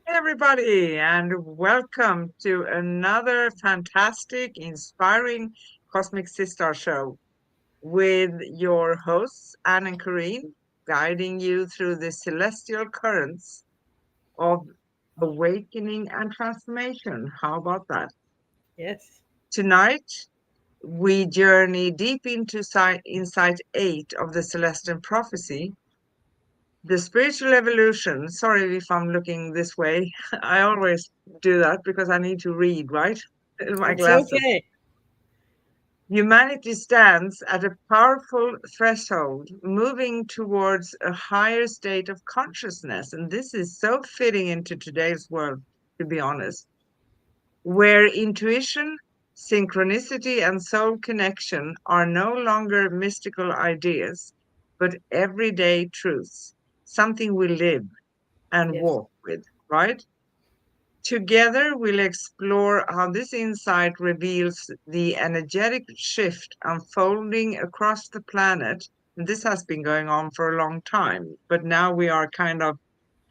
Hey everybody, and welcome to another fantastic, inspiring Cosmic Sis-Stars Show with your hosts, Anne and Corrine, guiding you through the celestial currents of awakening and transformation. How about that? Yes. Tonight, we journey deep into Insight 8 of the Celestine Prophecy, the spiritual evolution. Sorry if I'm looking this way. I always do that because I need to read, right? My It's glasses. okay. Humanity stands at a powerful threshold, moving towards a higher state of consciousness. And this is so fitting into today's world, to be honest, where intuition, synchronicity, and soul connection are no longer mystical ideas, but everyday truths, something we live and Yes. walk with, right? Together, we'll explore how this insight reveals the energetic shift unfolding across the planet. And this has been going on for a long time, but now we are kind of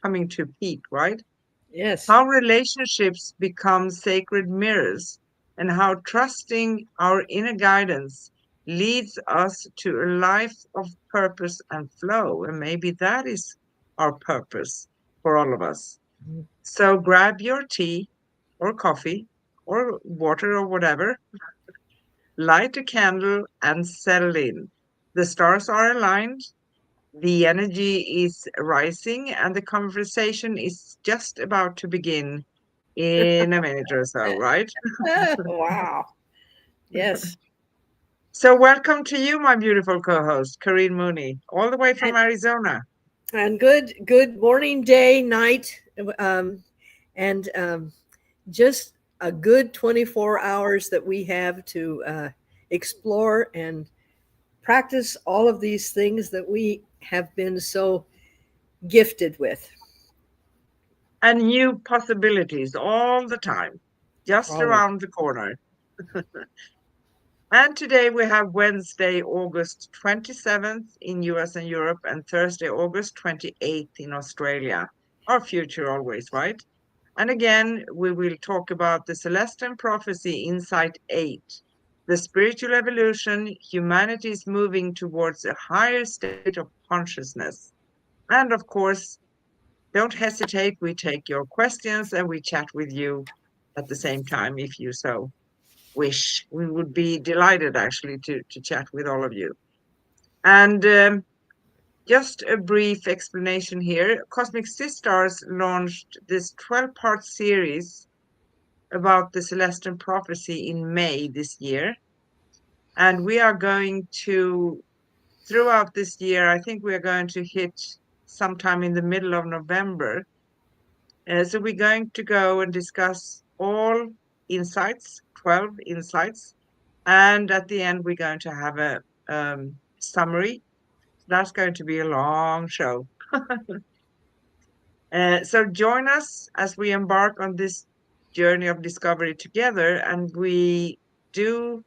coming to peak, right? Yes. How relationships become sacred mirrors, and how trusting our inner guidance leads us to a life of purpose and flow. And maybe that is our purpose for all of us. Mhm. So grab your tea or coffee or water or whatever, light a candle and settle in. The stars are aligned, the energy is rising, and the conversation is just about to begin in a minute or so, right? Wow. Yes. So, welcome to you, my beautiful co host, Karine Mooney, all the way from And Arizona. and good morning, day, night, um, and just a good 24 hours that we have to explore and practice all of these things that we have been so gifted with. And new possibilities all the time, just Always. around the corner. And today we have Wednesday, August 27th in US and Europe, and Thursday, August 28th in Australia. Our future always, right? And again, we will talk about the Celestine Prophecy Insight 8. The spiritual evolution, humanity is moving towards a higher state of consciousness. And of course, don't hesitate. We take your questions and we chat with you at the same time if you so wish. We would be delighted actually to chat with all of you. And just a brief explanation here. Cosmic Sisters launched this 12-part series about the Celestine Prophecy in May this year. And we are going to, throughout this year, I think we are going to hit sometime in the middle of November. So we're going to go and discuss all insights, 12 insights. And at the end, we're going to have a summary. That's going to be a long show. So join us as we embark on this journey of discovery together, and we do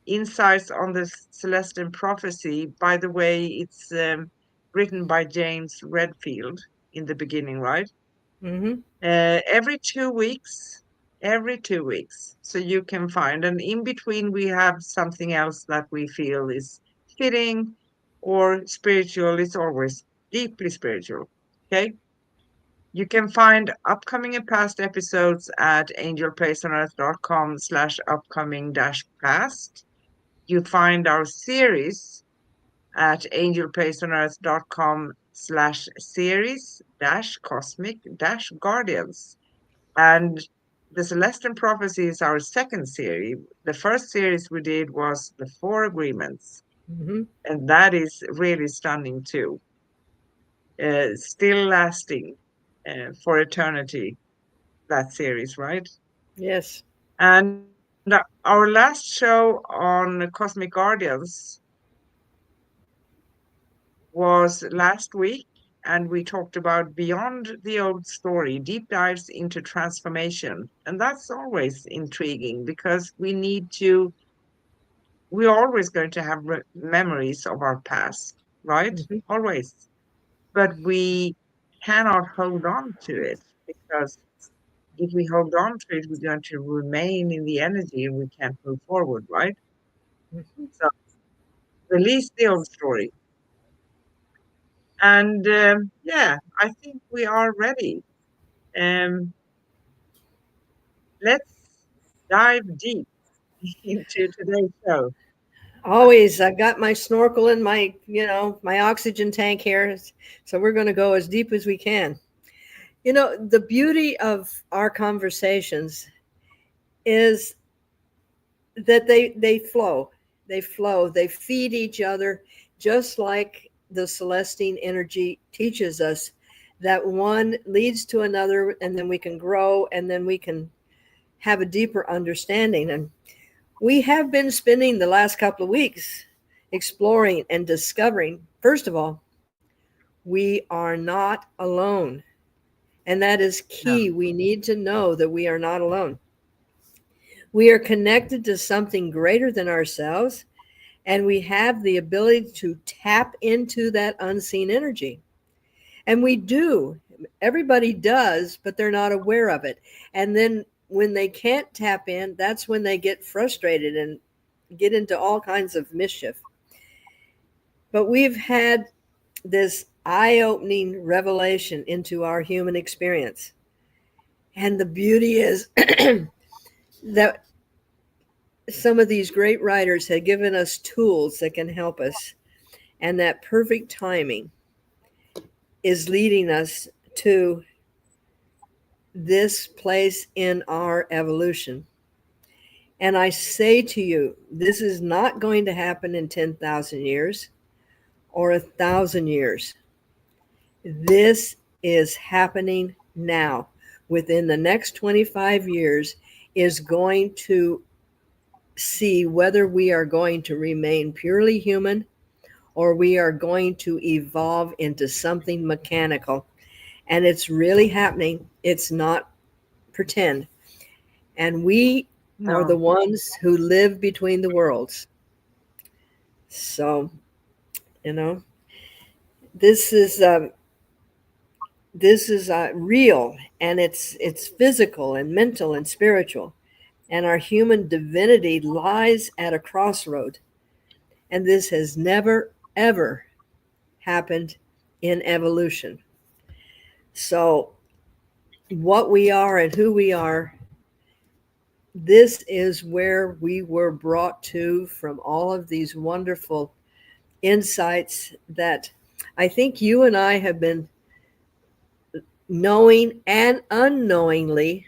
insights on the Celestine Prophecy. By the way, it's written by James Redfield in the beginning, right? Hmm. Every 2 weeks, every 2 weeks. So you can find, and in between, we have something else that we feel is fitting or spiritual. It's always deeply spiritual. Okay. You can find upcoming and past episodes at angelplaceonearth.com/upcoming dash past. You find our series at angelplaceonearth.com/series dash cosmic dash guardians. And the Celestine Prophecy is our second series. The first series we did was the Four Agreements, Hmm. and that is really stunning too. Still lasting for eternity, that series, right? Yes. And our last show on Cosmic Guardians was last week, and we talked about Beyond the Old Story, deep dives into transformation. And that's always intriguing because we're always going to have memories of our past, right? Hmm. Always. But we cannot hold on to it because if we hold on to it, we're going to remain in the energy and we can't move forward, right? Mhm. So release the old story. And yeah, I think we are ready. Um, let's dive deep into today's show. Always, I've got my snorkel and my, my oxygen tank here. So we're going to go as deep as we can. The beauty of our conversations is that they flow. They flow. They feed each other, just like the Celestine energy teaches us that one leads to another, and then we can grow, and then we can have a deeper understanding. And we have been spending the last couple of weeks exploring and discovering, first of all, we are not alone. And that is No, key. We need to know that we are not alone. We are connected to something greater than ourselves, and we have the ability to tap into that unseen energy. And we do. Everybody does, but they're not aware of it. And then when they can't tap in, that's when they get frustrated and get into all kinds of mischief. But we've had this eye opening revelation into our human experience. And the beauty is that some of these great writers have given us tools that can help us. And that perfect timing is leading us to this place in our evolution. And I say to you, this is not going to happen in 10,000 years or 1,000 years. This is happening now. Within the next 25 years is going to see whether we are going to remain purely human or we are going to evolve into something mechanical. And it's really happening. It's not pretend. And we are the no. ones who live between the worlds. So, you know, this is real, and it's physical and mental and spiritual, and our human divinity lies at a crossroad, and this has never ever happened in evolution. So what we are and who we are, this is where we were brought to from all of these wonderful insights that I think you and I have been knowing and unknowingly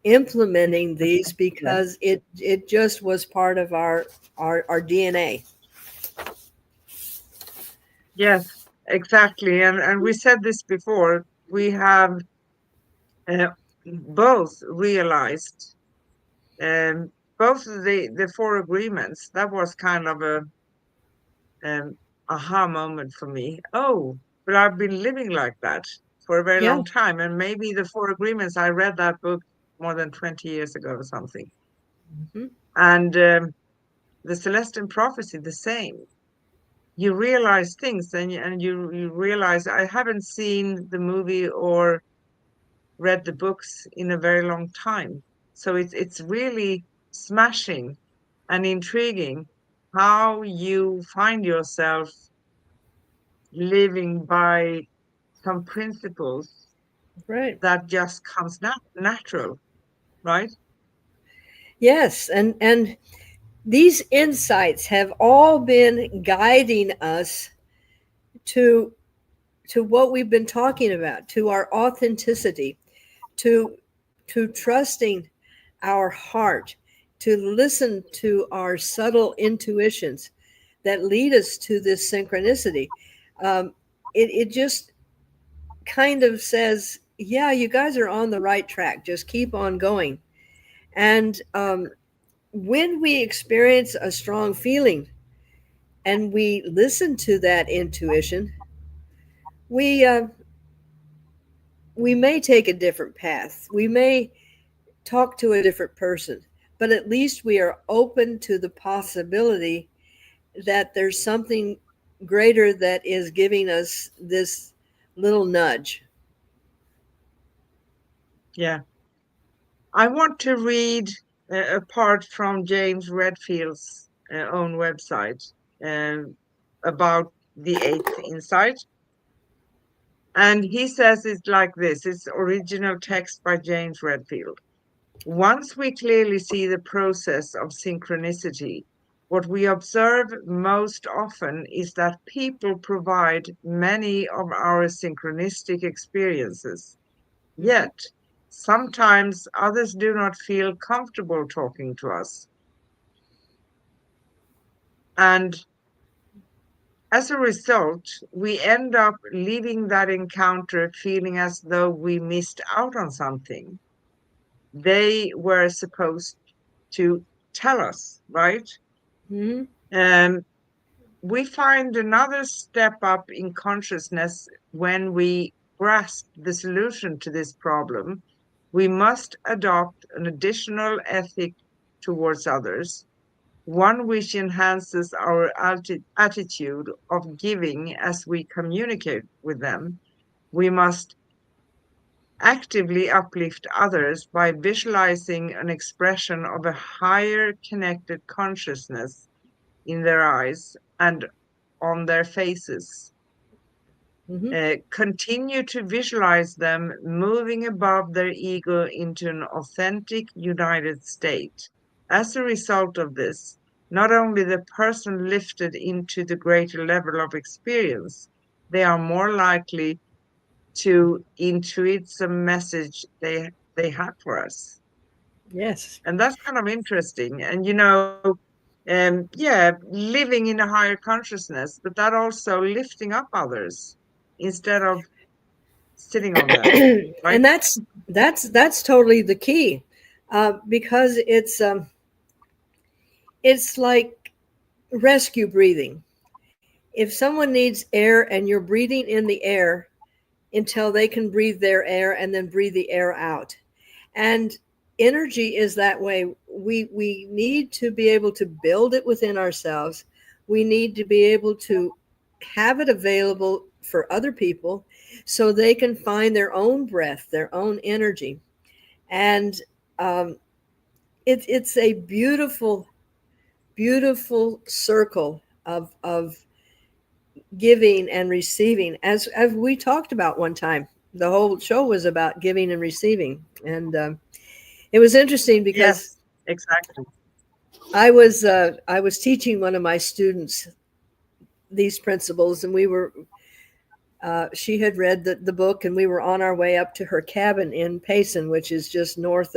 implementing these Yes, because it just was part of our DNA. yes, exactly. And we said this before. We have uh, both realized both the four agreements. That was kind of a um, aha moment for me. Oh, but I've been living like that for a very Yeah. long time. And maybe the four agreements, I read that book more than 20 years ago or something. Hmm. And the Celestine Prophecy, the same. You realize things and you realize I haven't seen the movie or read the books in a very long time. So it's really smashing and intriguing how you find yourself living by some principles Right. that just comes natural, right? Yes, and these insights have all been guiding us to to what we've been talking about, to our authenticity, to trusting our heart, to listen to our subtle intuitions that lead us to this synchronicity. Um, it just kind of says, yeah, you guys are on the right track. Just keep on going. And when we experience a strong feeling and we listen to that intuition, we we may take a different path. We may talk to a different person, but at least we are open to the possibility that there's something greater that is giving us this little nudge. Yeah. I want to read a part from James Redfield's own website uh, about the eighth insight. And he says it's like this, it's original text by James Redfield. Once we clearly see the process of synchronicity, what we observe most often is that people provide many of our synchronistic experiences. Mm-hmm. Yet, sometimes others do not feel comfortable talking to us. And as a result, we end up leaving that encounter feeling as though we missed out on something they were supposed to tell us, right? Mm-hmm. Um, we find another step up in consciousness when we grasp the solution to this problem. We must adopt an additional ethic towards others, one which enhances our attitude of giving as we communicate with them. We must actively uplift others by visualizing an expression of a higher connected consciousness in their eyes and on their faces. Mm-hmm. Continue to visualize them moving above their ego into an authentic, united state. As a result of this, not only the person lifted into the greater level of experience, they are more likely to intuit some message they have for us. Yes. And that's kind of interesting. And yeah, living in a higher consciousness, but that also lifting up others instead of sitting on them, right? And that's totally the key, because it's like rescue breathing. If someone needs air and you're breathing in the air until they can breathe their air and then breathe the air out. And energy is that way. We need to be able to build it within ourselves. We need to be able to have it available for other people so they can find their own breath, their own energy. And um, it's a beautiful, beautiful circle of giving and receiving, as we talked about one time. The whole show was about giving and receiving, and it was interesting because Yes, exactly. I was teaching one of my students these principles, and we were she had read the book, and we were on our way up to her cabin in Payson, which is just north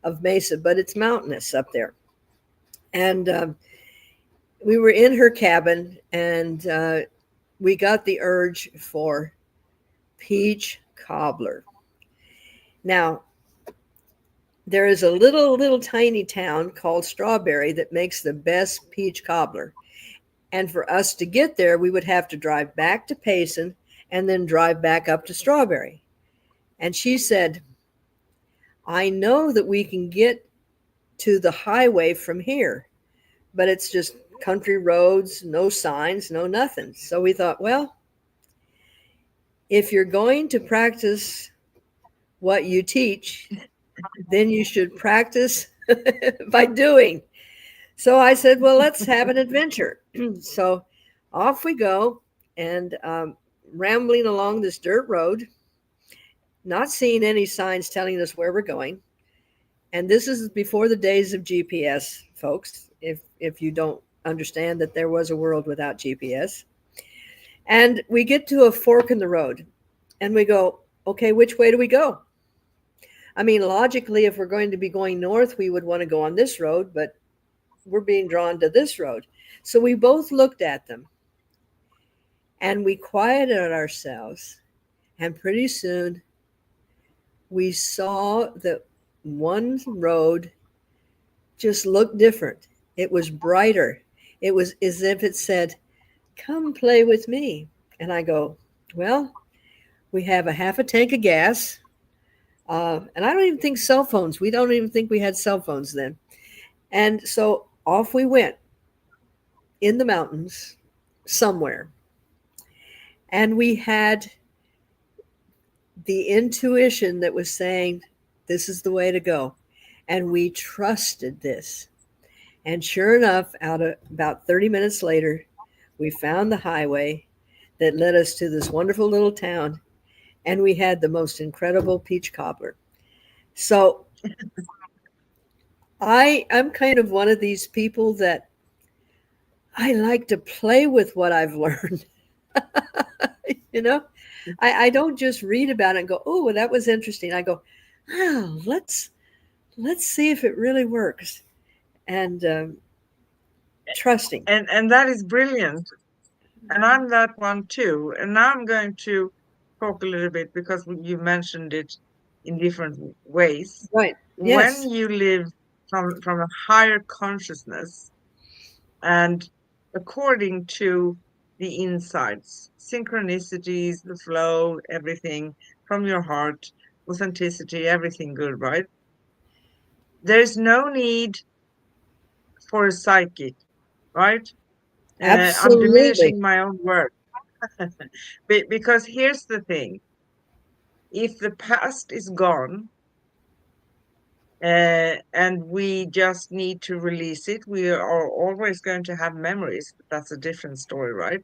of Mesa, but it's mountainous up there. And we were in her cabin, and we got the urge for peach cobbler. Now, there is a little tiny town called Strawberry that makes the best peach cobbler. And for us to get there, we would have to drive back to Payson and then drive back up to Strawberry. And she said, I know that we can get to the highway from here, but it's just country roads, no signs, no nothing. So we thought, well, if you're going to practice what you teach, then you should practice by doing. So I said, well, let's have an adventure. So off we go, and rambling along this dirt road, not seeing any signs telling us where we're going. And this is before the days of GPS, folks, if you don't understand that there was a world without GPS. And we get to a fork in the road, and we go, okay, which way do we go? I mean, logically, if we're going to be going north, we would want to go on this road, but we're being drawn to this road. So we both looked at them, and we quieted ourselves. And pretty soon we saw that one road just looked different. It was brighter. It was as if it said, come play with me. And I go, well, we have a half a tank of gas. And I don't even think cell phones, we don't even think we had cell phones then. And so off we went in the mountains somewhere. And we had the intuition that was saying, This is the way to go. And we trusted this. And sure enough, out of about 30 minutes later, we found the highway that led us to this wonderful little town, and we had the most incredible peach cobbler. So I'm kind of one of these people that I like to play with what I've learned. you know, I don't just read about it and go, oh, well, that was interesting. I go, oh, let's see if it really works, and trusting. And that is brilliant. And I'm that one too. And now I'm going to talk a little bit because you mentioned it in different ways. Right. When Yes. you live from a higher consciousness and according to the insights, synchronicities, the flow, everything from your heart, authenticity, everything good, right? There's no need for a psychic, right? I'm Absolutely. diminishing my own work. Because here's the thing, if the past is gone and we just need to release it, we are always going to have memories, but that's a different story, right?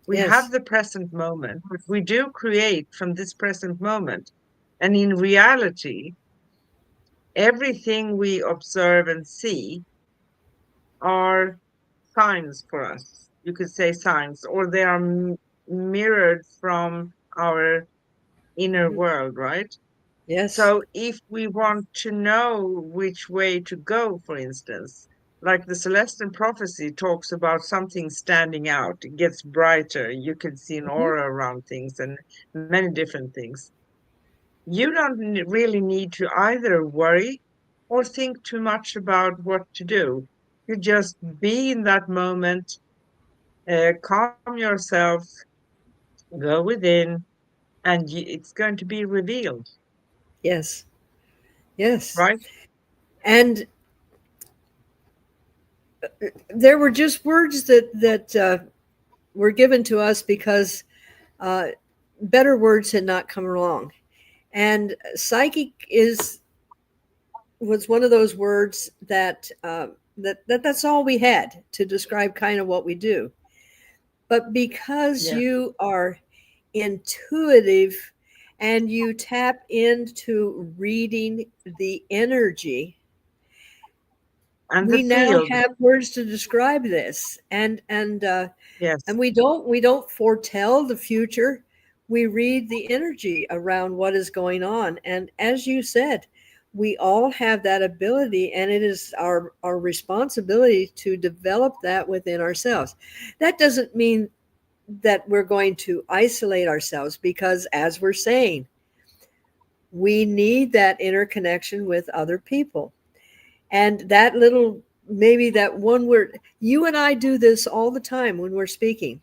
We have Yes. the present moment, but we do create from this present moment. And in reality, everything we observe and see are signs for us. You could say signs, or they are mirrored from our inner Mhm. world, right? Yes. So if we want to know which way to go, for instance, like the Celestine Prophecy talks about something standing out, it gets brighter, you can see an Mhm. aura around things and many different things. You don't really need to either worry or think too much about what to do. You just be in that moment, calm yourself, go within, and it's going to be revealed, Yes. Yes. right? And there were just words that were given to us because uh, better words had not come along. And psychic is was one of those words that's all we had to describe kind of what we do. But because Yeah. you are intuitive and you tap into reading the energy, And the we now field, have words to describe this, and yes. we don't foretell the future. We read the energy around what is going on, and as you said, we all have that ability, and it is our responsibility to develop that within ourselves. That doesn't mean that we're going to isolate ourselves, because as we're saying, we need that interconnection with other people. And that little, maybe that one word, you and I do this all the time when we're speaking.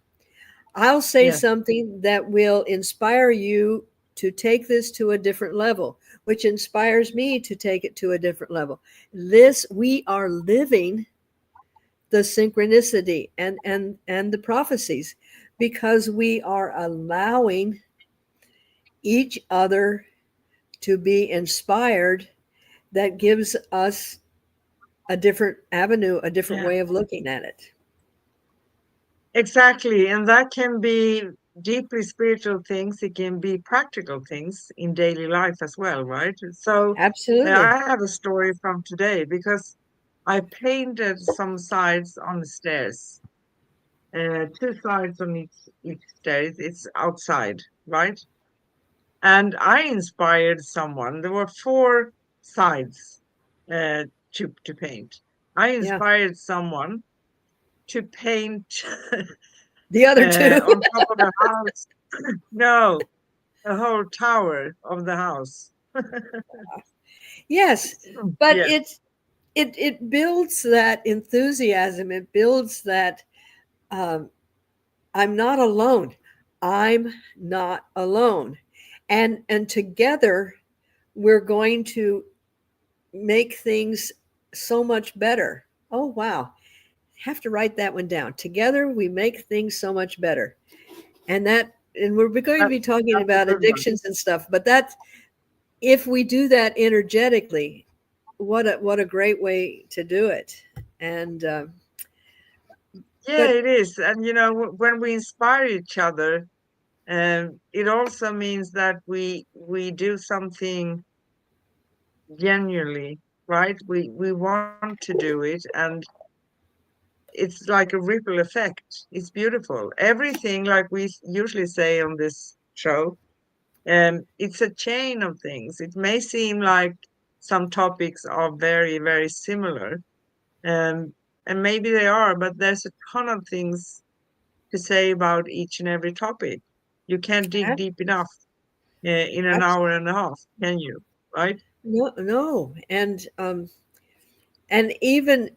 I'll say Yeah. something that will inspire you to take this to a different level, which inspires me to take it to a different level. This, we are living the synchronicity and the prophecies, because we are allowing each other to be inspired. That gives us a different avenue, a different Yeah. way of looking at it. Exactly. And that can be deeply spiritual things. It can be practical things in daily life as well, right? So I Absolutely. have a story from today because I painted some sides on the stairs, two sides on each stairs. It's outside, right? And I inspired someone. There were four sides uh, to paint. I Yeah. inspired someone to paint The other two. on top of the house. No, the whole tower of the house. Yes. But Yeah, it builds that enthusiasm. It builds that um, I'm not alone. I'm not alone. And together we're going to make things so much better. Oh wow. Have to write that one down. Together we make things so much better. And we're going to that, be talking that's a about good one. addictions and stuff, but if we do that energetically, what a great way to do it. And Yeah, but it is. And when we inspire each other, it also means that we do something genuinely, right? We want to do it, and it's like a ripple effect. It's beautiful. Everything, like we usually say on this show, it's a chain of things. It may seem like some topics are very, very similar, um, and maybe they are, but there's a ton of things to say about each and every topic. You can't dig ab- deep enough in an abs- hour and a half, can you? Right? no, no, and even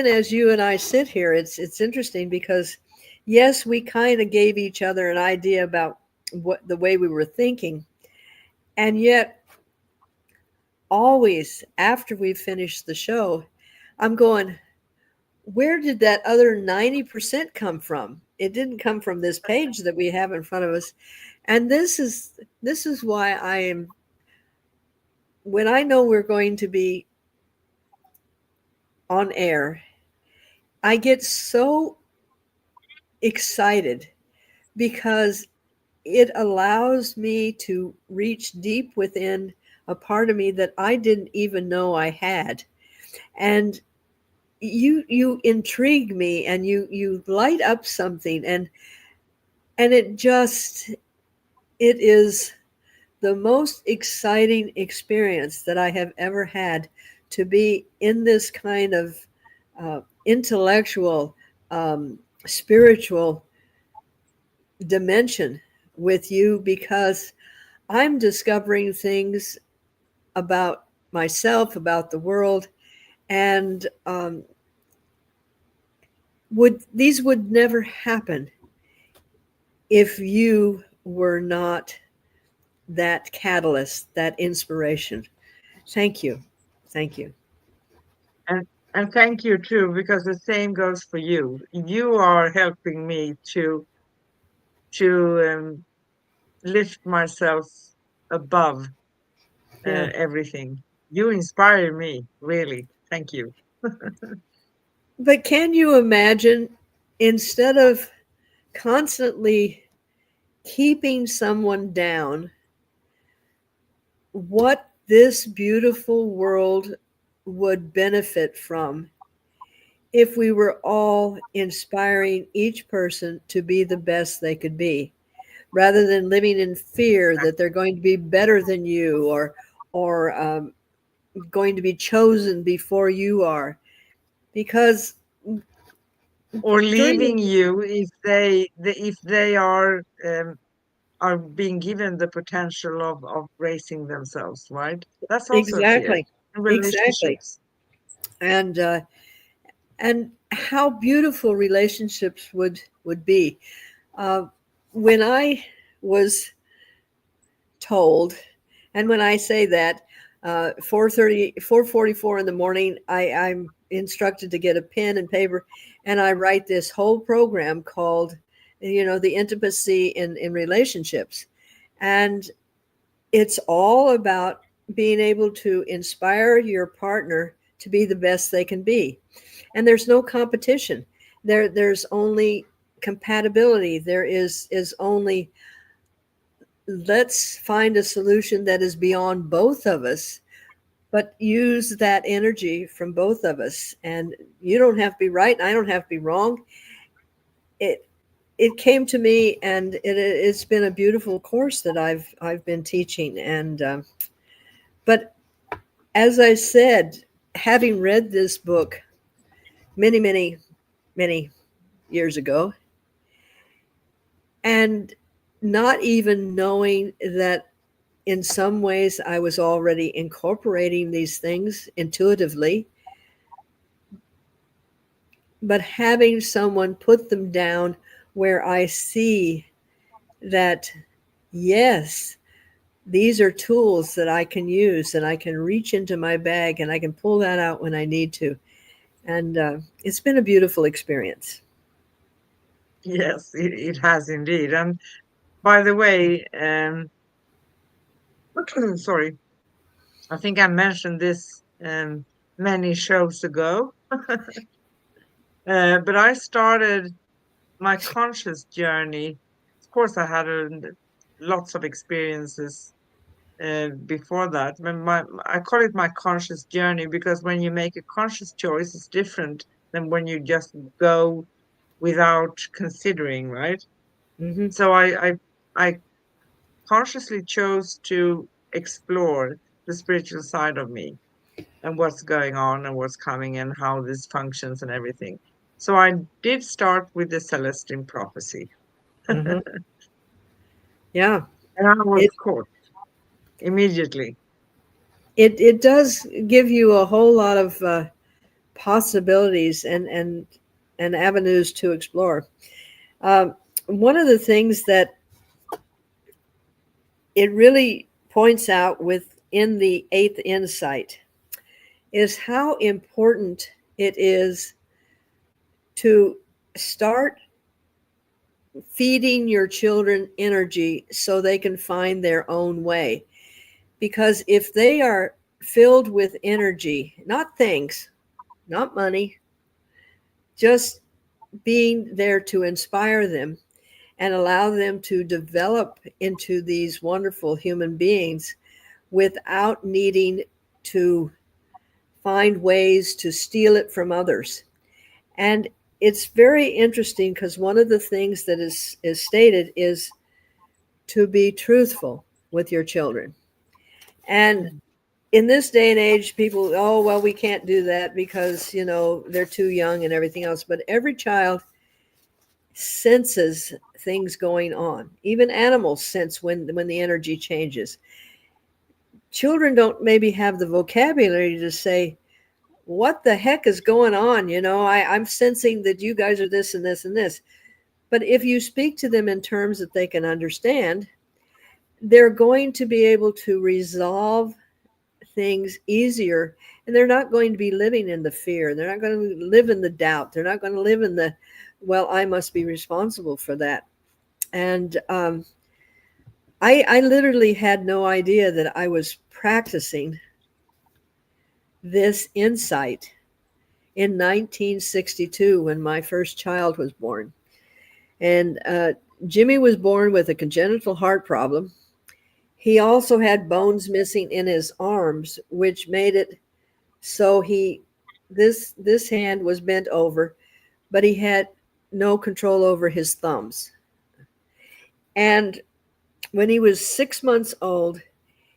as you and I sit here, it's interesting because yes, we kind of gave each other an idea about what the way we were thinking, and yet always after we finished the show, I'm going, where did that other 90% come from? It didn't come from this page that we have in front of us. And this is why I am, when I know we're going to be on air, I get so excited because it allows me to reach deep within a part of me that I didn't even know I had. And you intrigue me, and you light up something, and it is the most exciting experience that I have ever had, to be in this kind of intellectual, spiritual dimension with you, because I'm discovering things about myself, about the world, and would never happen if you were not that catalyst, that inspiration. Thank you. Thank you. And and thank you too, because the same goes for you. You are helping me to lift myself above Yeah. everything. You inspire me, really. Thank you. But can you imagine, instead of constantly keeping someone down, what this beautiful world would benefit from if we were all inspiring each person to be the best they could be, rather than living in fear that they're going to be better than you, or going to be chosen before you are. Because Or during leaving the, you if they are being given the potential of raising themselves, right? That's also a fear exactly, in exactly, relationships. and how beautiful relationships would be. Uh, when I was told, and when I say that, 4:44 in the morning, I'm instructed to get a pen and paper, and I write this whole program called, the intimacy in relationships, and it's all about being able to inspire your partner to be the best they can be. And there's no competition. There's only compatibility. There is only, let's find a solution that is beyond both of us, but use that energy from both of us. And you don't have to be right, and I don't have to be wrong. It it came to me, and it's been a beautiful course that I've been teaching. And but as I said, having read this book many, many, many years ago, and not even knowing that in some ways I was already incorporating these things intuitively, but having someone put them down where I see that, yes, these are tools that I can use, and I can reach into my bag and I can pull that out when I need to. And it's been a beautiful experience. Yes, it has indeed. And by the way, sorry. I think I mentioned this many shows ago, but I started my conscious journey. Of course, I had lots of experiences before that. I call it my conscious journey because when you make a conscious choice, it's different than when you just go without considering, right? Hmm. So I consciously chose to explore the spiritual side of me and what's going on and what's coming and how this functions and everything. So I did start with the Celestine Prophecy, Hmm. Yeah. and I It, was caught immediately. it does give you a whole lot of possibilities and avenues to explore. One of the things that it really points out within the eighth insight is how important it is to start feeding your children energy so they can find their own way. Because if they are filled with energy, not things, not money, just being there to inspire them and allow them to develop into these wonderful human beings without needing to find ways to steal it from others. And it's very interesting because one of the things that is stated is to be truthful with your children. And Mhm. in this day and age, people, oh, well, we can't do that because, they're too young and everything else. But every child senses things going on. Even animals sense when the energy changes. Children don't maybe have the vocabulary to say, what the heck is going on? I'm sensing that you guys are this and this and this. But if you speak to them in terms that they can understand, they're going to be able to resolve things easier, and they're not going to be living in the fear. They're not going to live in the doubt. They're not going to live in the, well, I must be responsible for that. And I literally had no idea that I was practicing this insight in 1962 when my first child was born. And Jimmy was born with a congenital heart problem. He also had bones missing in his arms, which made it so this hand was bent over, but he had no control over his thumbs. And when he was 6 months old,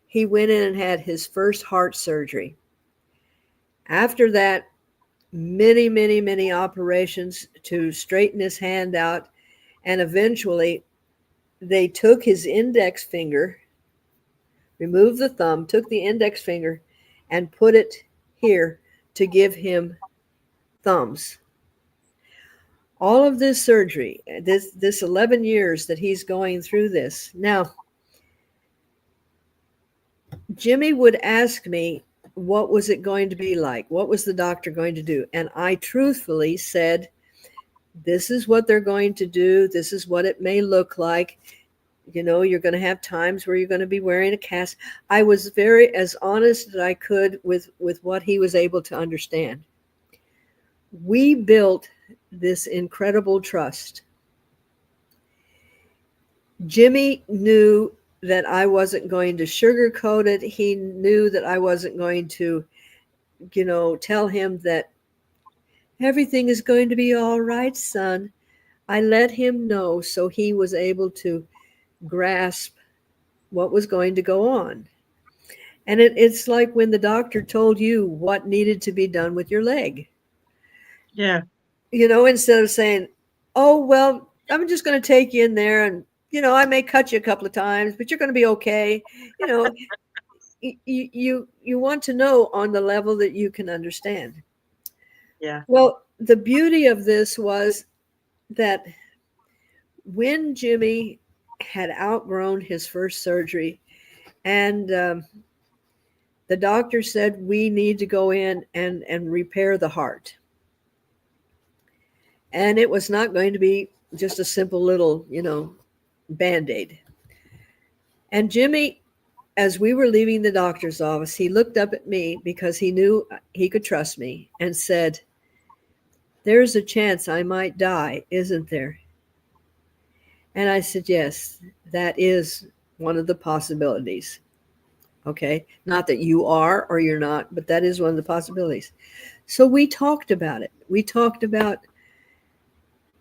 he went in and had his first heart surgery. After that, many, many, many operations to straighten his hand out. And eventually, they took his index finger, removed the thumb, took the index finger, and put it here to give him thumbs. All of this surgery, this 11 years that he's going through this. Now, Jimmy would ask me, what was it going to be like? What was the doctor going to do? And I truthfully said, this is what they're going to do. This is what it may look like. You're going to have times where you're going to be wearing a cast. I was very as honest as I could with what he was able to understand. We built this incredible trust. Jimmy knew that I wasn't going to sugarcoat it. He knew that I wasn't going to, tell him that everything is going to be all right, son. I let him know so he was able to grasp what was going to go on. And it's like when the doctor told you what needed to be done with your leg. Yeah, Instead of saying, oh, well, I'm just going to take you in there and, I may cut you a couple of times, but you're going to be okay. You know, you want to know on the level that you can understand. yeah, Well, the beauty of this was that when Jimmy had outgrown his first surgery and the doctor said we need to go in and repair the heart, and it was not going to be just a simple little band-aid. And Jimmy as we were leaving the doctor's office, he looked up at me because he knew he could trust me and said, "There's a chance I might die, isn't there?" And I said, "Yes, that is one of the possibilities." Okay. Not that you are or you're not, but that is one of the possibilities. So we talked about it. We talked about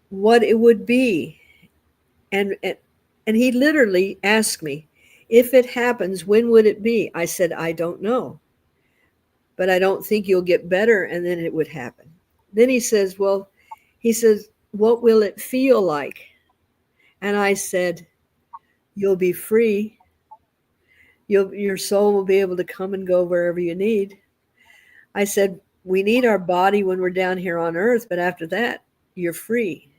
what it would be. And he literally asked me, "If it happens, when would it be?" I said, "I don't know, but I don't think you'll get better and then it would happen." Then he says, "Well," he says, "what will it feel like?" And I said, "You'll be free. Your soul will be able to come and go wherever you need." I said, "We need our body when we're down here on earth, but after that, you're free."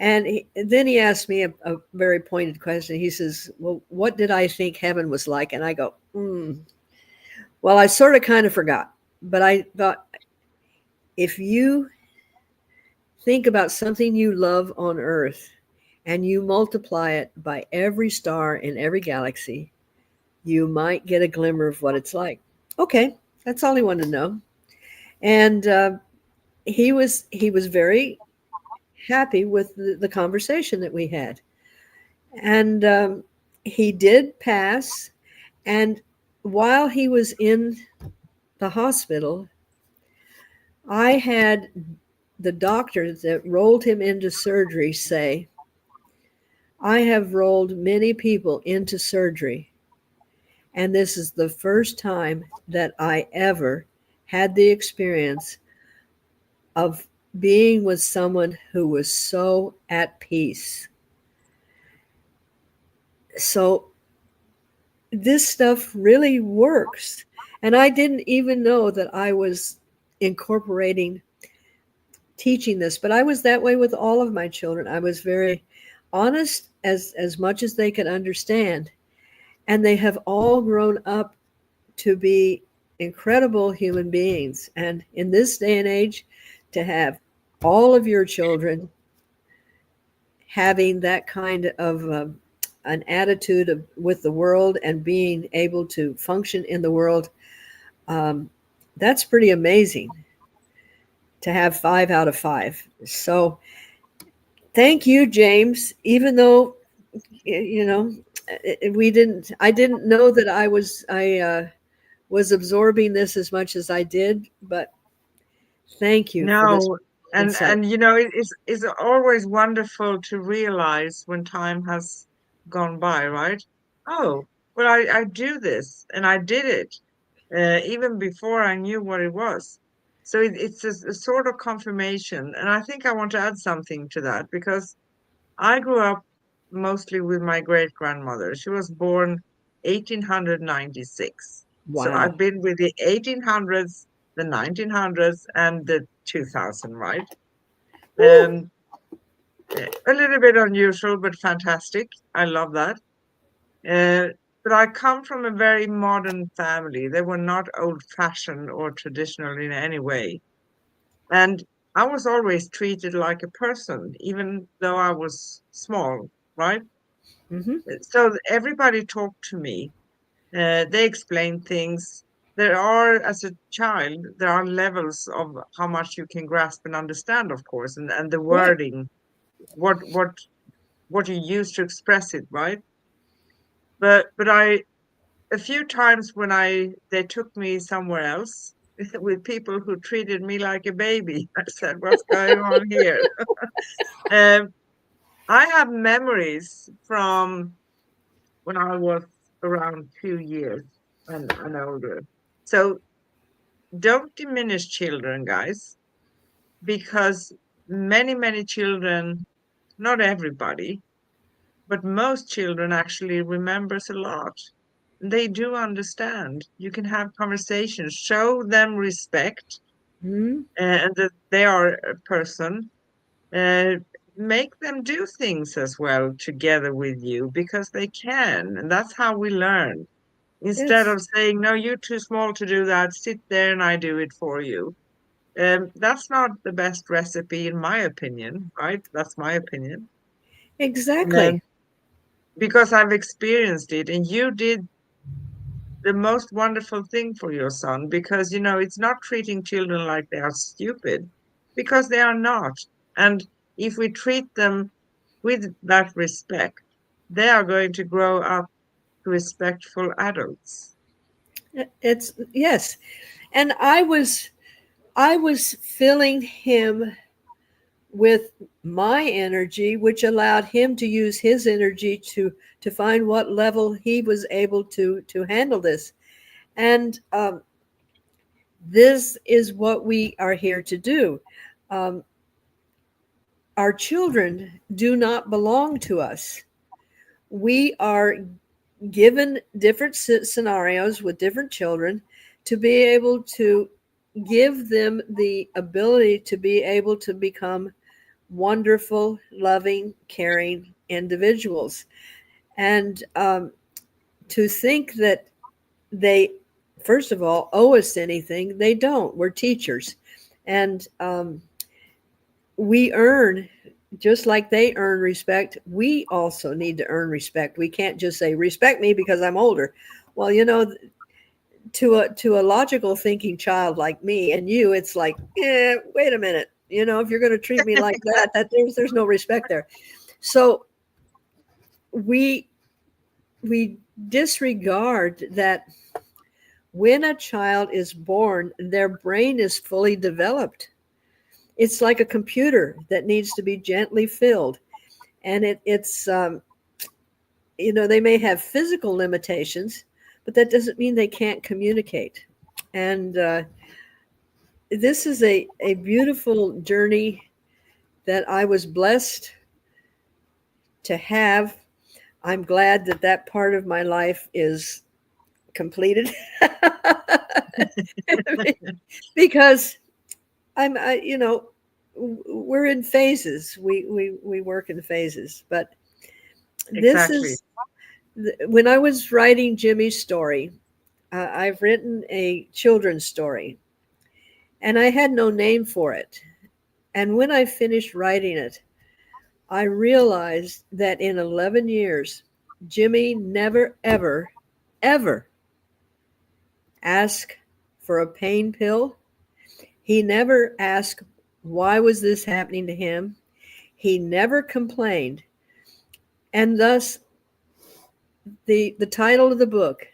And then he asked me a very pointed question. He says, "Well, what did I think heaven was like?" And I go, Well, I sort of kind of forgot. But I thought, if you think about something you love on earth and you multiply it by every star in every galaxy, you might get a glimmer of what it's like. Okay, that's all he wanted to know. And he was very happy with the conversation that we had. And he did pass. And while he was in the hospital, I had the doctor that rolled him into surgery say, "I have rolled many people into surgery, and this is the first time that I ever had the experience of being with someone who was so at peace." So this stuff really works. And I didn't even know that I was incorporating teaching this, but I was that way with all of my children. I was very honest as much as they could understand. And they have all grown up to be incredible human beings. And in this day and age, to have all of your children having that kind of an attitude with the world and being able to function in the world, that's pretty amazing to have 5 out of 5. So thank you, James. Even though, you know, I didn't know that I was absorbing this as much as I did, but thank you for this No, insight. and it's always wonderful to realize when time has gone by, right? Oh, well, I do this, and I did it even before I knew what it was. So it's a sort of confirmation, and I think I want to add something to that because I grew up mostly with my great grandmother. She was born 1896. So Wow. I've been with the 1800s, the 1900s, and the 2000, right? Woo. Um, a little bit unusual, but fantastic. I love that. Uh, but I come from a very modern family. They were not old-fashioned or traditional in any way. And I was always treated like a person, even though I was small, right? Hmm. So everybody talked to me. They explained things. There are, as a child, there are levels of how much you can grasp and understand, of course, and the Right. wording, what what what you use to express it, right? But a few times when they took me somewhere else with people who treated me like a baby, I said, "What's going on here?" Um, I have memories from when I was around 2 years and older. So don't diminish children, guys, because many children, not everybody, but most children actually remembers a lot. They do understand. You can have conversations, show them respect, Hmm. and that they are a person. Uh, Make them do things as well together with you because they can, and that's how we learn. Instead Yes, of saying, "No, you're too small to do that, sit there and I do it for you." That's not the best recipe, in my opinion, right? That's my opinion. exactly. Um, because I've experienced it, and you did. the most wonderful thing for your son, because you know it's not treating children like they are stupid, because they are not. And if we treat them with that respect, they are going to grow up respectful adults. It's yes. And I was filling him with my energy, which allowed him to use his energy to find what level he was able to handle this. And this is what we are here to do. Um, our children do not belong to us. We are given different scenarios with different children to be able to give them the ability to be able to become wonderful, loving, caring individuals. And to think that they, first of all, owe us anything, they don't. We're teachers. And we earn, just like they earn respect, we also need to earn respect. We can't just say, respect me because I'm older. Well, to a logical thinking child like me and you, it's like, wait a minute. If you're going to treat me like that there's no respect there. So we we disregard that when a child is born, their brain is fully developed. It's like a computer that needs to be gently filled, and they may have physical limitations, but that doesn't mean they can't communicate. And this is a beautiful journey that I was blessed to have. I'm glad that part of my life is completed because we're in phases. We work in phases, but this Exactly. is when I was writing Jimmy's story. I've written a children's story, and I had no name for it. And when I finished writing it, I realized that in 11 years, Jimmy never, ever, ever asked for a pain pill. He never asked, why was this happening to him? He never complained. And thus, the title of the book,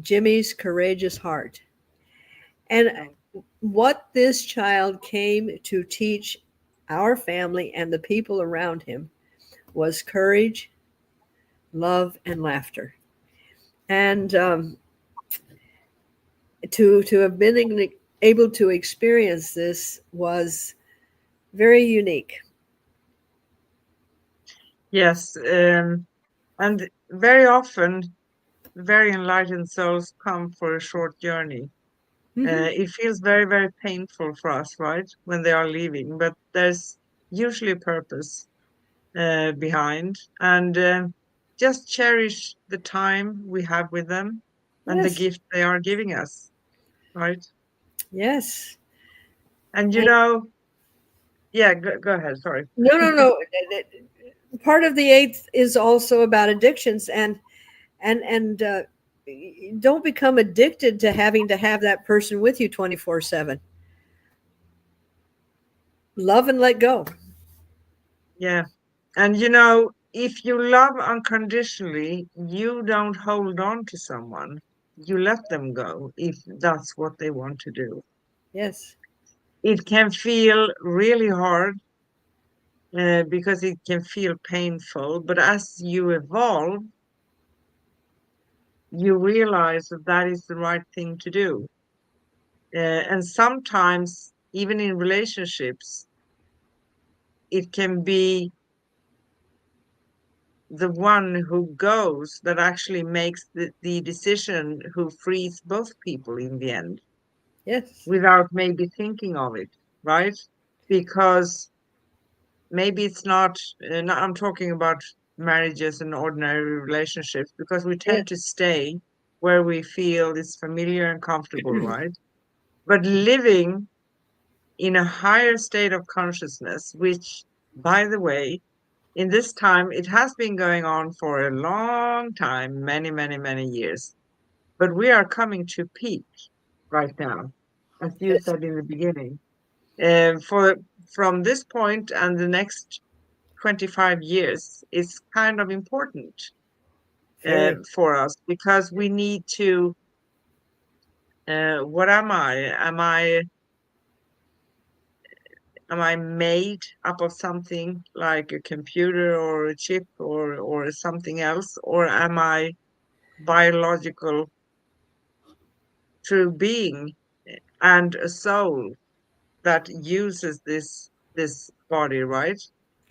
Jimmy's Courageous Heart. And what this child came to teach our family and the people around him was courage, love, and laughter. And to have been able to experience this was very unique. Yes, and very often, very enlightened souls come for a short journey. Mm-hmm. It feels very, very painful for us, right, when they are leaving, but there's usually a purpose behind. And just cherish the time we have with them and the Yes, gift they are giving us, right? yes. And And yeah, go ahead, sorry. no, no, no. Part of the eighth is also about addictions, and don't become addicted to having to have that person with you 24/7. Love and let go. Yeah. And if you love unconditionally, you don't hold on to someone. You let them go if that's what they want to do. Yes, It can feel really hard because it can feel painful, but as you evolve, you realize that that is the right thing to do. And sometimes, even in relationships, it can be the one who goes that actually makes the decision who frees both people in the end yes, without maybe thinking of it, right? Because maybe it's not, I'm talking about marriages and ordinary relationships, because we yes, tend to stay where we feel is familiar and comfortable, right? But living in a higher state of consciousness, which, by the way, in this time, it has been going on for a long time, many, many, many years. but we are coming to peak right now, as you Yes. said in the beginning. For from this point and the next 25 years is kind of important Very. for us because we need to. What am I? Am I made up of something like a computer or a chip or something else, or am I biological true being and a soul that uses this body, right?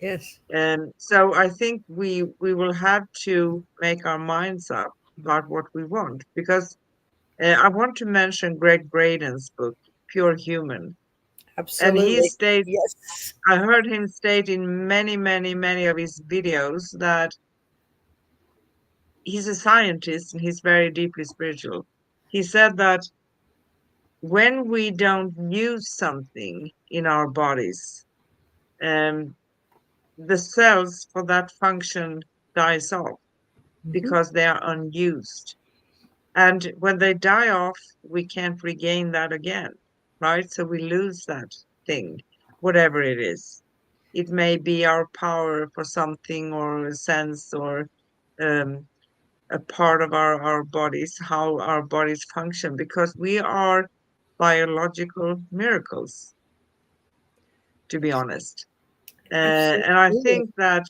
Yes. And so I think we will have to make our minds up about what we want because I want to mention Greg Braden's book, Pure Human. And he Absolutely. states, Yes. I heard him state in many, many, many of his videos that he's a scientist and he's very deeply spiritual. He said that when we don't use something in our bodies, um, the cells for that function dies off Mhm. because they are unused. And when they die off, we can't regain that again, right? So we lose that thing, whatever it is. It may be our power for something or a sense or um, a part of our bodies, how our bodies function, because we are biological miracles, to be honest. And I Absolutely. think that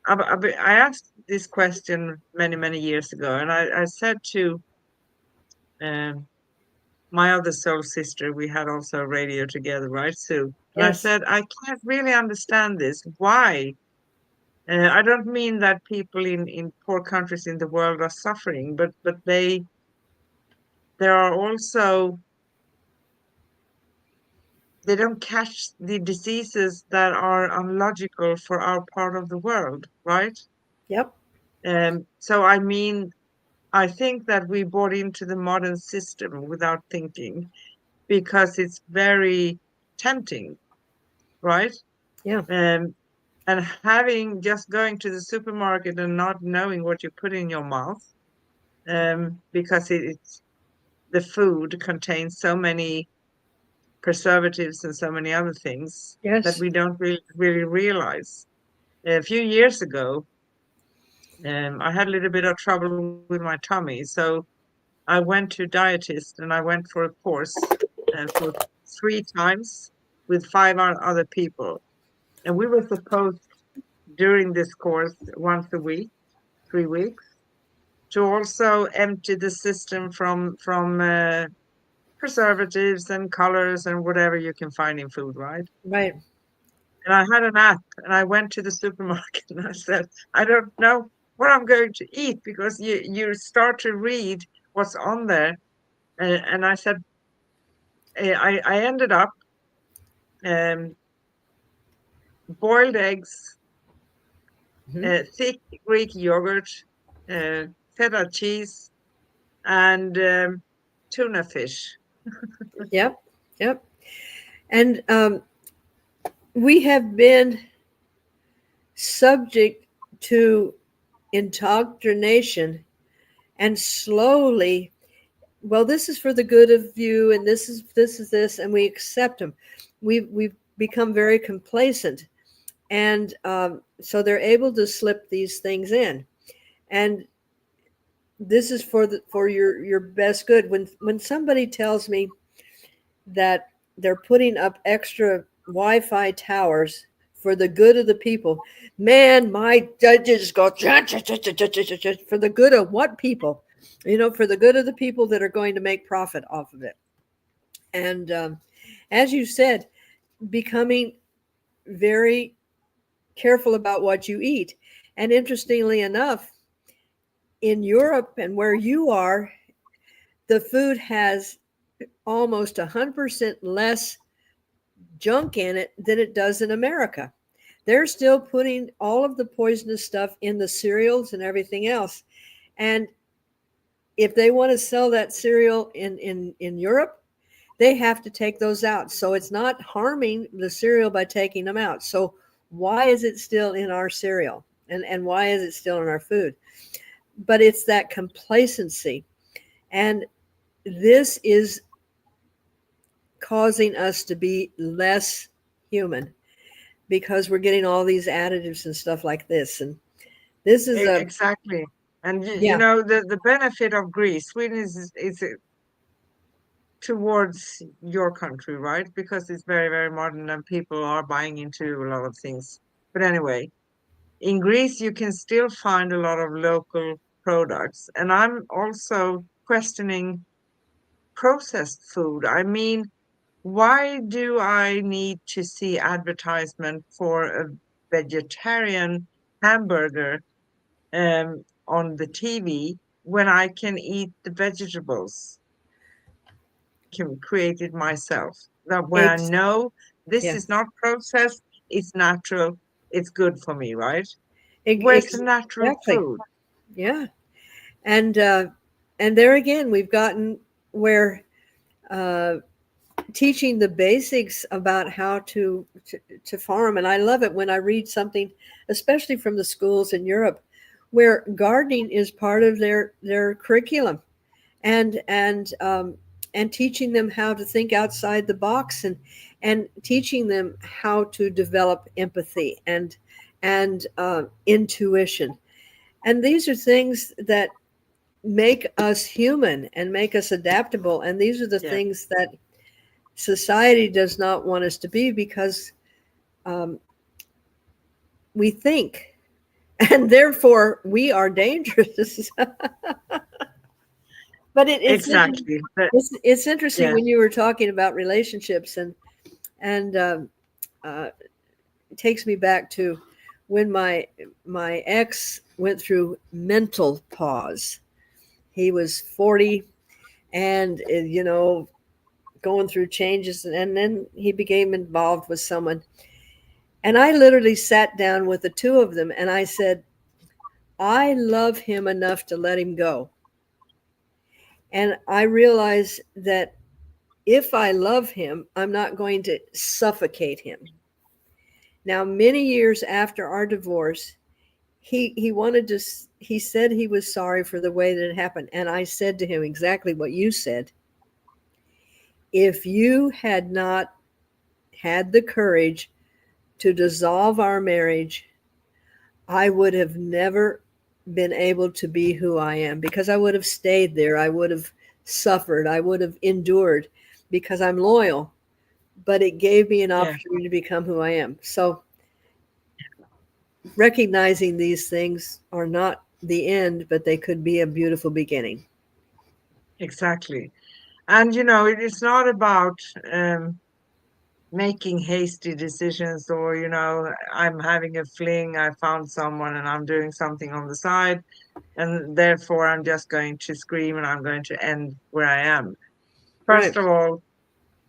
I asked this question many, many years ago, and I said to um, my other soul sister, we had also a radio together, right, Sue? And I Yes. said, I can't really understand this. Why? I don't mean that people in poor countries in the world are suffering, but there are also they don't catch the diseases that are unlogical for our part of the world, right? Yep. So I mean, I think that we bought into the modern system without thinking because it's very tempting, right? Yeah. Um, and having just going to the supermarket and not knowing what you put in your mouth, because it's the food contains so many preservatives and so many other things that Yes. we don't really realize. A few years ago, I had a little bit of trouble with my tummy, so I went to dietist and I went for a course for 3 times with five other people, and we were supposed during this course once a week, 3 weeks, to also empty the system from preservatives and colors and whatever you can find in food, right? Right. And I had an app and I went to the supermarket and I said, I don't know what I'm going to eat because you start to read what's on there. And I said, I ended up um, boiled eggs, Hmm. thick Greek yogurt, uh, feta cheese, and tuna fish. Yep. Yep. And we have been subject to indoctrination and slowly, well, this is for the good of you and this and we accept them. We've become very complacent, and so they're able to slip these things in, and this is for your best good. When somebody tells me that they're putting up extra Wi-Fi towers for the good of the people, man, my judges go for the good of what people, for the good of the people that are going to make profit off of it. And as you said, becoming very careful about what you eat. And interestingly enough, in Europe and where you are, the food has almost 100% less junk in it than it does in America. They're still putting all of the poisonous stuff in the cereals and everything else. And if they want to sell that cereal in Europe, they have to take those out. So it's not harming the cereal by taking them out. So why is it still in our cereal? And why is it still in our food? but it's that complacency. And this is causing us to be less human because we're getting all these additives and stuff like this. And this is a, Exactly. And you yeah, know, the benefit of Greece, Sweden is towards your country, right? Because it's very, very modern and people are buying into a lot of things. But anyway, in Greece, you can still find a lot of local products. And I'm also questioning processed food. I mean, why do I need to see advertisement for a vegetarian hamburger on the TV when I can eat the vegetables, can create it myself? That when I ex- know this yeah, is not processed, it's natural, it's good for me, right? Where's the natural exactly. food? Yeah. And, uh, and there again, we've gotten where, uh, teaching the basics about how to farm. And I love it when I read something, especially from the schools in Europe, where gardening is part of their curriculum, and and teaching them how to think outside the box, and teaching them how to develop empathy and intuition. And these are things that make us human and make us adaptable. And these are the Yeah, things that society does not want us to be because um, we think, and therefore we are dangerous. But exactly. But it's interesting yeah, when you were talking about relationships, and uh, it takes me back to when my ex went through mental pause. He was 40, and going through changes, and then he became involved with someone. And I literally sat down with the two of them and I said, I love him enough to let him go. And I realized that if I love him, I'm not going to suffocate him. Now, many years after our divorce, he wanted to, he said he was sorry for the way that it happened. And I said to him exactly what you said. If you had not had the courage to dissolve our marriage, I would have never been able to be who I am because I would have stayed there. I would have suffered. I would have endured because I'm loyal. But it gave me an yeah, opportunity to become who I am. So recognizing these things are not the end, but they could be a beautiful beginning. exactly. And you know, it is not about making hasty decisions or, you know, I'm having a fling, I found someone and I'm doing something on the side, and therefore I'm just going to scream and I'm going to end where I am. First Right. of all,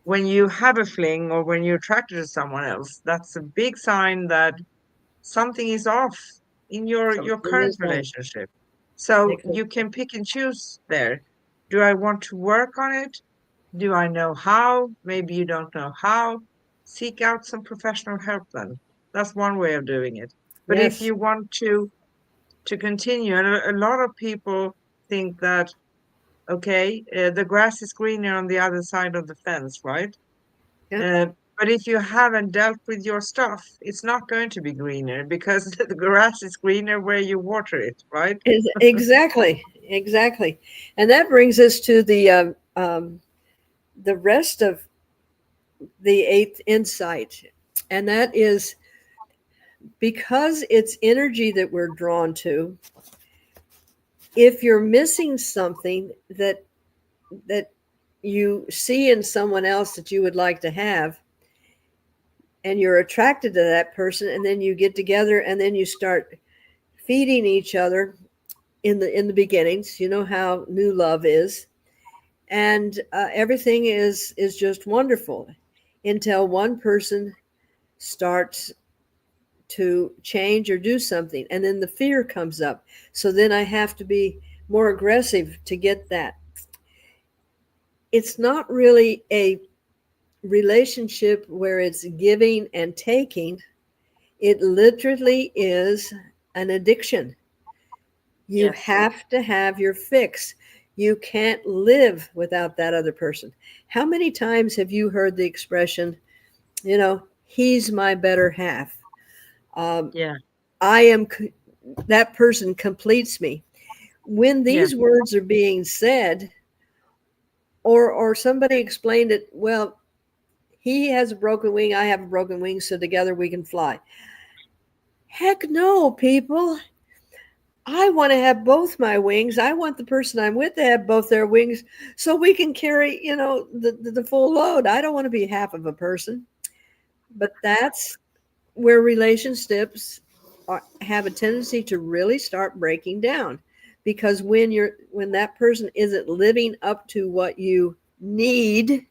when you have a fling or when you're attracted to someone else, that's a big sign that something is off in your Something current is wrong. relationship. So you Exactly. can pick and choose there. Do I want to work on it? Do I know how? Maybe you don't know how. Seek out some professional help then. That's one way of doing it. But if Yes. you want to continue, and a lot of people think that, okay, the grass is greener on the other side of the fence, right? Yep. Uh, but if you haven't dealt with your stuff, it's not going to be greener because the grass is greener where you water it, right? Exactly. Exactly. And that brings us to the rest of the eighth insight. And that is because it's energy that we're drawn to. If you're missing something that you see in someone else that you would like to have, and you're attracted to that person, and then you get together and then you start feeding each other in the beginnings, you know how new love is, and everything is just wonderful until one person starts to change or do something, and then the fear comes up, so then I have to be more aggressive to get that. It's not really a relationship where it's giving and taking. It literally is an addiction. You Yes. have to have your fix. You can't live without that other person. How many times have you heard the expression, he's my better half? Um, Yeah. I am, that person completes me. When Yeah. these words are being said, or somebody explained it, well, he has a broken wing, I have a broken wing, so together we can fly. Heck no, people. I want to have both my wings. I want the person I'm with to have both their wings so we can carry, the full load. I don't want to be half of a person. But that's where relationships have a tendency to really start breaking down, because when that person isn't living up to what you need,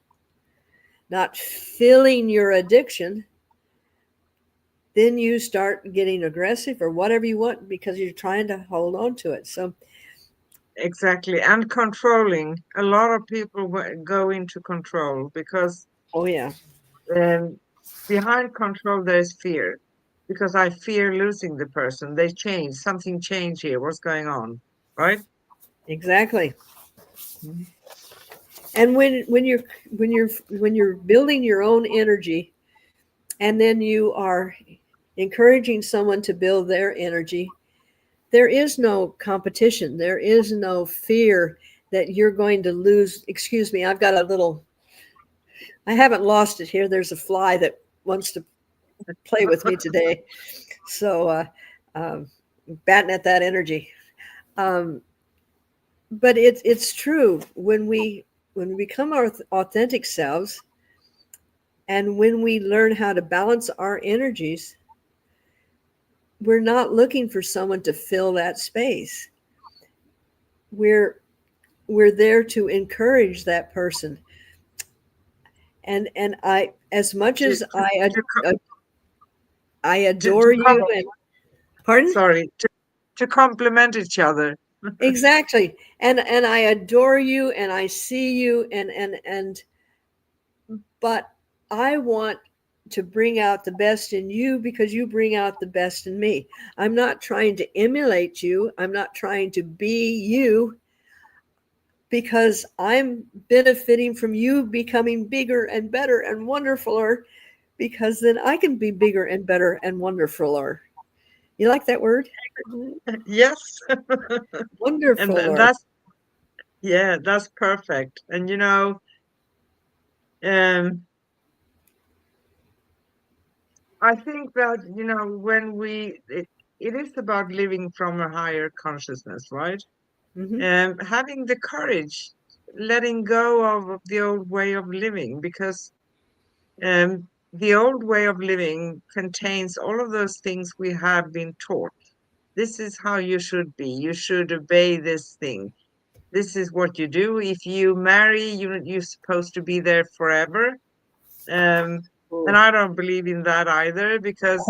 not filling your addiction, then you start getting aggressive or whatever you want because you're trying to hold on to it. So, Exactly. And controlling. A lot of people go into control because oh yeah, um, behind control there's fear. Because I fear losing the person. They change. Something changed here. What's going on? Right? exactly. Mhm. And when you're building your own energy, and then you are encouraging someone to build their energy, there is no competition. There is no fear that you're going to lose. Excuse me, I've got a little, I haven't lost it here. There's a fly that wants to play with me today. So, um, batting at that energy. Um, but it's true when we become our authentic selves, and when we learn how to balance our energies, we're not looking for someone to fill that space. We're we're there to encourage that person. And I, as much To, as to, to, co- I to adore you, and pardon. sorry, to complement each other. Exactly. And I adore you, and I see you, and but I want to bring out the best in you because you bring out the best in me. I'm not trying to emulate you. I'm not trying to be you, because I'm benefiting from you becoming bigger and better and wonderfuler, because then I can be bigger and better and wonderfuler. You like that word? Yes. And Wonderfuler. that's, yeah, that's perfect. And um, I think that, when it is about living from a higher consciousness, right? Hmm. Having the courage, letting go of the old way of living, because the old way of living contains all of those things we have been taught. This is how you should be. You should obey this thing. This is what you do. If you marry, you're supposed to be there forever. Um, and I don't believe in that either, because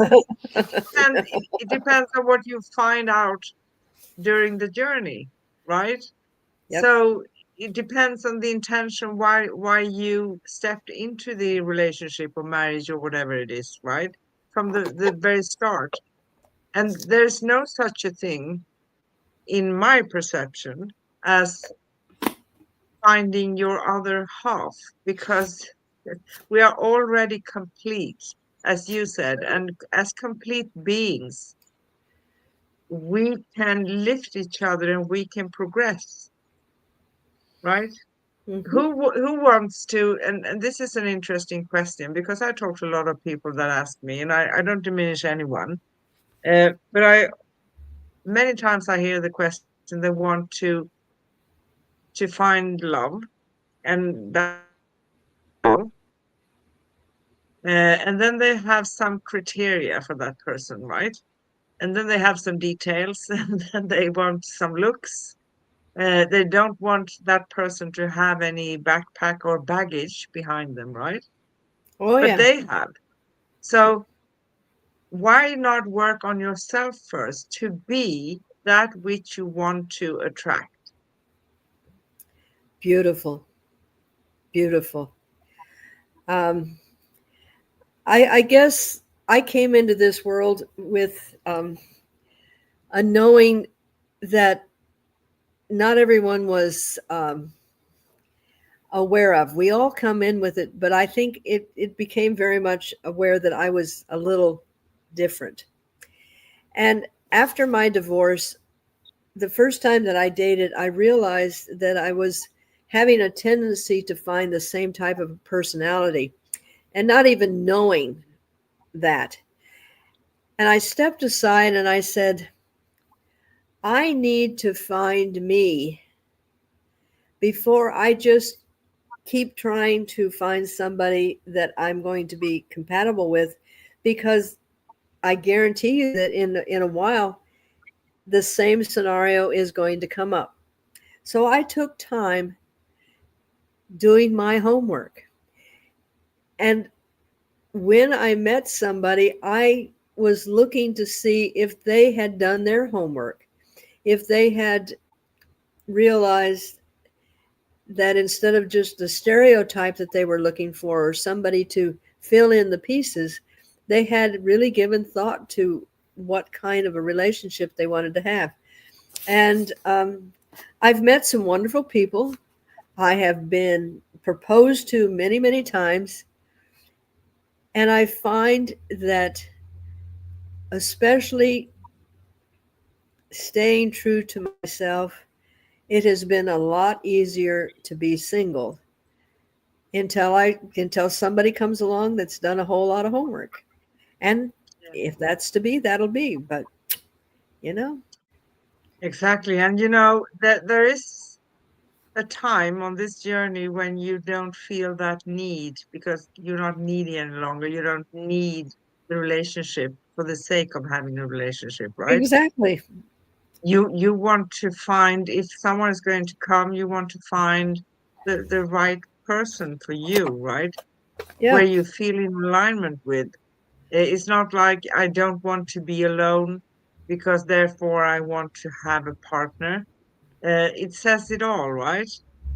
it depends on what you find out during the journey, right? Yep. So it depends on the intention why you stepped into the relationship or marriage or whatever it is, right? From the very start. And there's no such a thing in my perception as finding your other half, because we are already complete, as you said, and as complete beings we can lift each other and we can progress, right? Hmm. Who wants to, and this is an interesting question, because I talk to a lot of people that ask me, and I don't diminish anyone, but I many times I hear the question, they want to find love, and and then they have some criteria for that person, right? And then they have some details, and then they want some looks. They don't want that person to have any backpack or baggage behind them, right? Oh But yeah. they have. So why not work on yourself first to be that which you want to attract? Beautiful. Beautiful. Um, I guess I came into this world with a knowing that not everyone was aware of. We all come in with it, but I think it became very much aware that I was a little different. And after my divorce, the first time that I dated, I realized that I was having a tendency to find the same type of personality and not even knowing that. And I stepped aside and I said, I need to find me before I just keep trying to find somebody that I'm going to be compatible with, because I guarantee you that in a while the same scenario is going to come up. So I took time doing my homework. And when I met somebody, I was looking to see if they had done their homework, if they had realized that instead of just the stereotype that they were looking for or somebody to fill in the pieces, they had really given thought to what kind of a relationship they wanted to have. And I've met some wonderful people. I have been proposed to many, many times. And I find that, especially staying true to myself, it has been a lot easier to be single until somebody comes along that's done a whole lot of homework. And if that's to be, that'll be. But you know, Exactly. And you know that there is a time on this journey when you don't feel that need because you're not needy any longer. You don't need the relationship for the sake of having a relationship, right? exactly. You want to find, if someone is going to come, you want to find the right person for you, right? Where Yeah, you feel in alignment with. It's not like I don't want to be alone because therefore I want to have a partner. It says it all, right?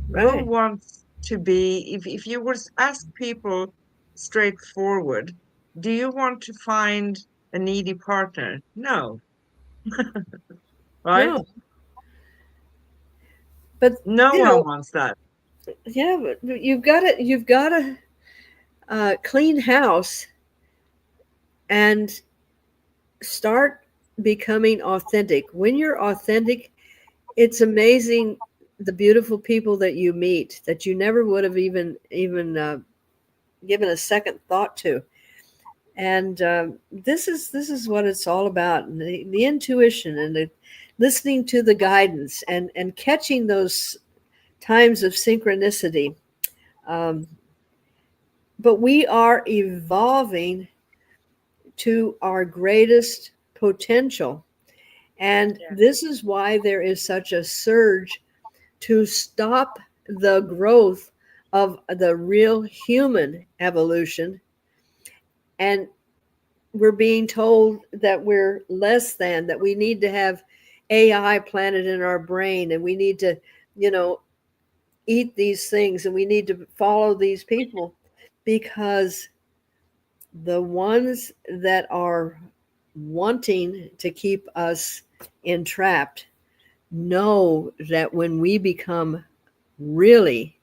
Who right. wants to be, if you were to ask people straightforward, do you want to find a needy partner? No, right? No, but No you one know, wants that. yeah, but you've got to clean house and start becoming authentic. When you're authentic, it's amazing the beautiful people that you meet that you never would have even given a second thought to. And this is what it's all about, and the intuition and the listening to the guidance and catching those times of synchronicity. Um, but we are evolving to our greatest potential. And Yeah. this is why there is such a surge to stop the growth of the real human evolution. And we're being told that we're less than, that we need to have AI planted in our brain, and we need to, you know, eat these things, and we need to follow these people, because the ones that are wanting to keep us entrapped know that when we become really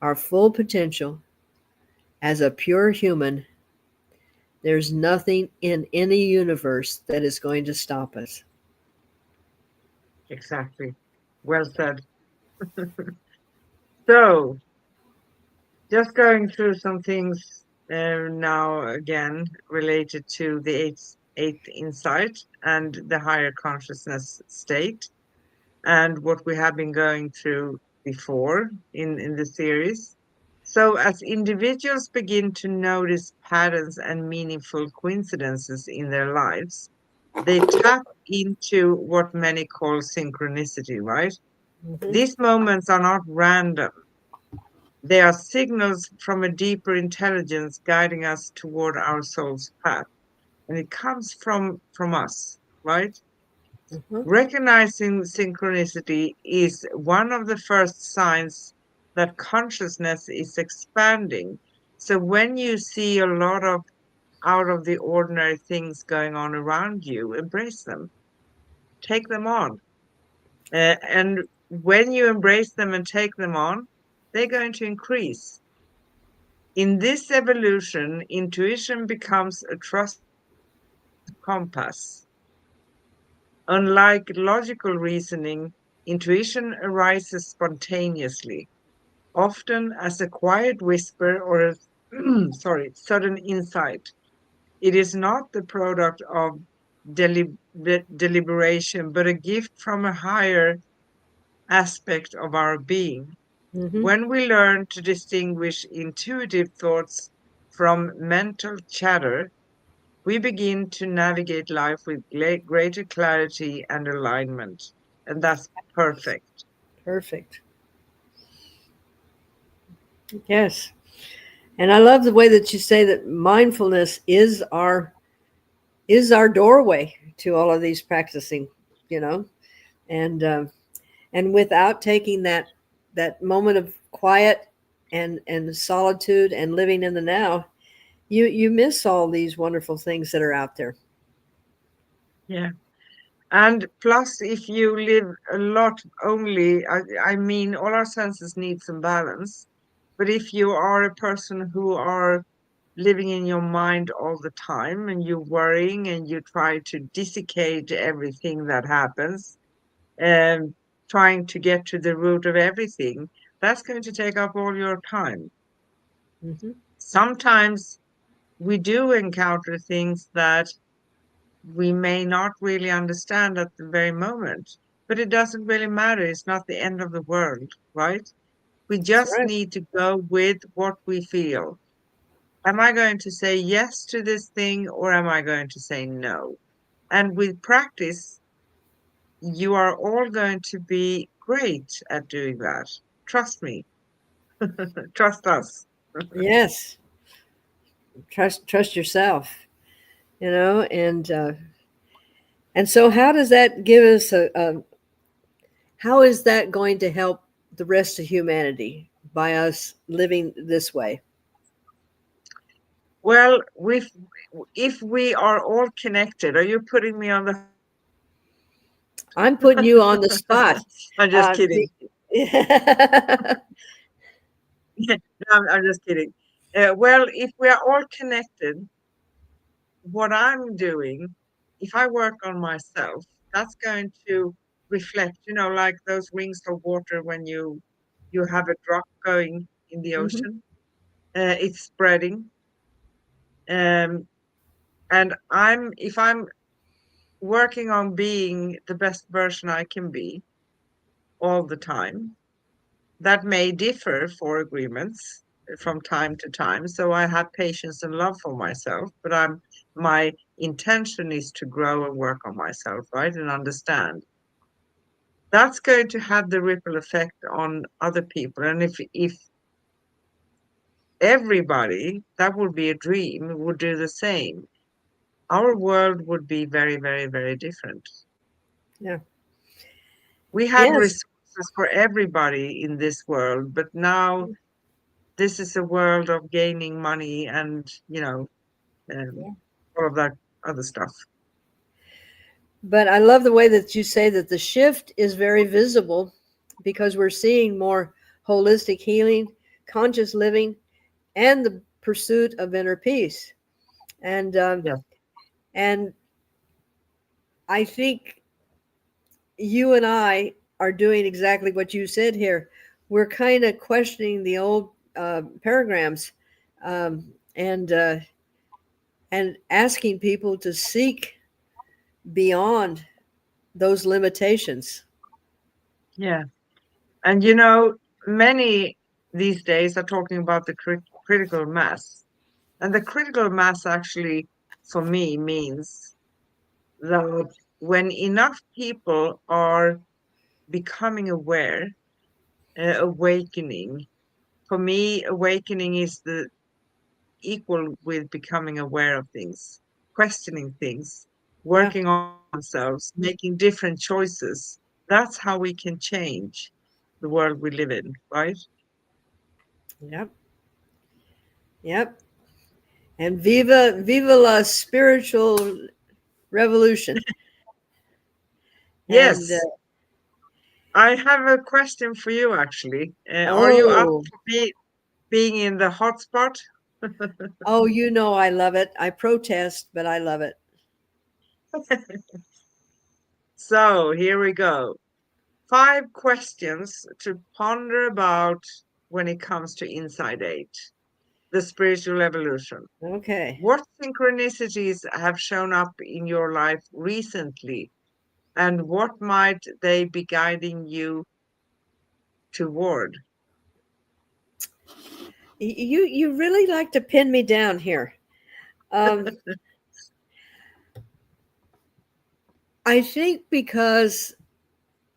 our full potential as a pure human, there's nothing in any universe that is going to stop us. Exactly. Well said. So, just going through some things now again related to the eighth insight and the higher consciousness state and what we have been going through before in the series. So, as individuals begin to notice patterns and meaningful coincidences in their lives, they tap into what many call synchronicity, right? Mhm. These moments are not random. They are signals from a deeper intelligence guiding us toward our soul's path. And it comes from us, right? Mhm. Recognizing synchronicity is one of the first signs that consciousness is expanding. So when you see a lot of out of the ordinary things going on around you, embrace them. take them on. And when you embrace them and take them on, they're going to increase. In this evolution, intuition becomes a trusted compass. Unlike logical reasoning, intuition arises spontaneously, often as a quiet whisper or a sudden insight. It is not the product of deliberation, but a gift from a higher aspect of our being. Mm-hmm. When we learn to distinguish intuitive thoughts from mental chatter, we begin to navigate life with greater clarity and alignment. And that's perfect. Perfect. Yes. And I love the way that you say that mindfulness is our doorway to all of these practicing, you know, and and without taking that moment of quiet and solitude and living in the now, you miss all these wonderful things that are out there. Yeah. And plus, if you live a lot only, I mean, all our senses need some balance. But if you are a person who are living in your mind all the time and you're worrying and you try to dissecate everything that happens and trying to get to the root of everything, that's going to take up all your time. Hmm. Sometimes we do encounter things that we may not really understand at the very moment, but it doesn't really matter. It's not the end of the world, right? We That's just right. need to go with what we feel. Am I going to say yes to this thing or am I going to say no? And with practice, you are all going to be great at doing that. Trust me, trust us. Yes. Trust yourself, and so how does that give us a how is that going to help the rest of humanity by us living this way? Well, if we are all connected, are you putting me on the I'm putting you on the spot. I'm just Uh, kidding. the- No, I'm just kidding. Well, if we are all connected, what I'm doing, if I work on myself, that's going to reflect, like those rings of water when you have a drop going in the Mhm. ocean. It's spreading. Um, and if I'm working on being the best version I can be all the time, that may differ for agreements from time to time. So I have patience and love for myself, but my intention is to grow and work on myself, right? And understand. That's going to have the ripple effect on other people. And if everybody, that would be a dream, would do the same, our world would be very, very, very different. Yeah. We have Yes. resources for everybody in this world, but now this is a world of gaining money and um, Yeah. all of that other stuff. But I love the way that you say that the shift is very visible because we're seeing more holistic healing, conscious living, and the pursuit of inner peace. And Yes, and I think you and I are doing exactly what you said here. We're kind of questioning the old paragrams, and asking people to seek beyond those limitations. yeah, and many these days are talking about the critical mass, and the critical mass actually, for me, means that when enough people are becoming aware, awakening. For me, awakening is the equal with becoming aware of things, questioning things, Yeah. working on ourselves, making different choices. That's how we can change the world we live in, right? Yep. Yep. And viva la spiritual revolution. And Yes, I have a question for you actually. Are you up oh, for being in the hotspot? oh, you know I love it. I protest, but I love it. So here we go. 5 questions to ponder about when it comes to Inside Eight, the spiritual evolution. Okay. What synchronicities have shown up in your life recently, and what might they be guiding you toward? You really like to pin me down here. Um, I think because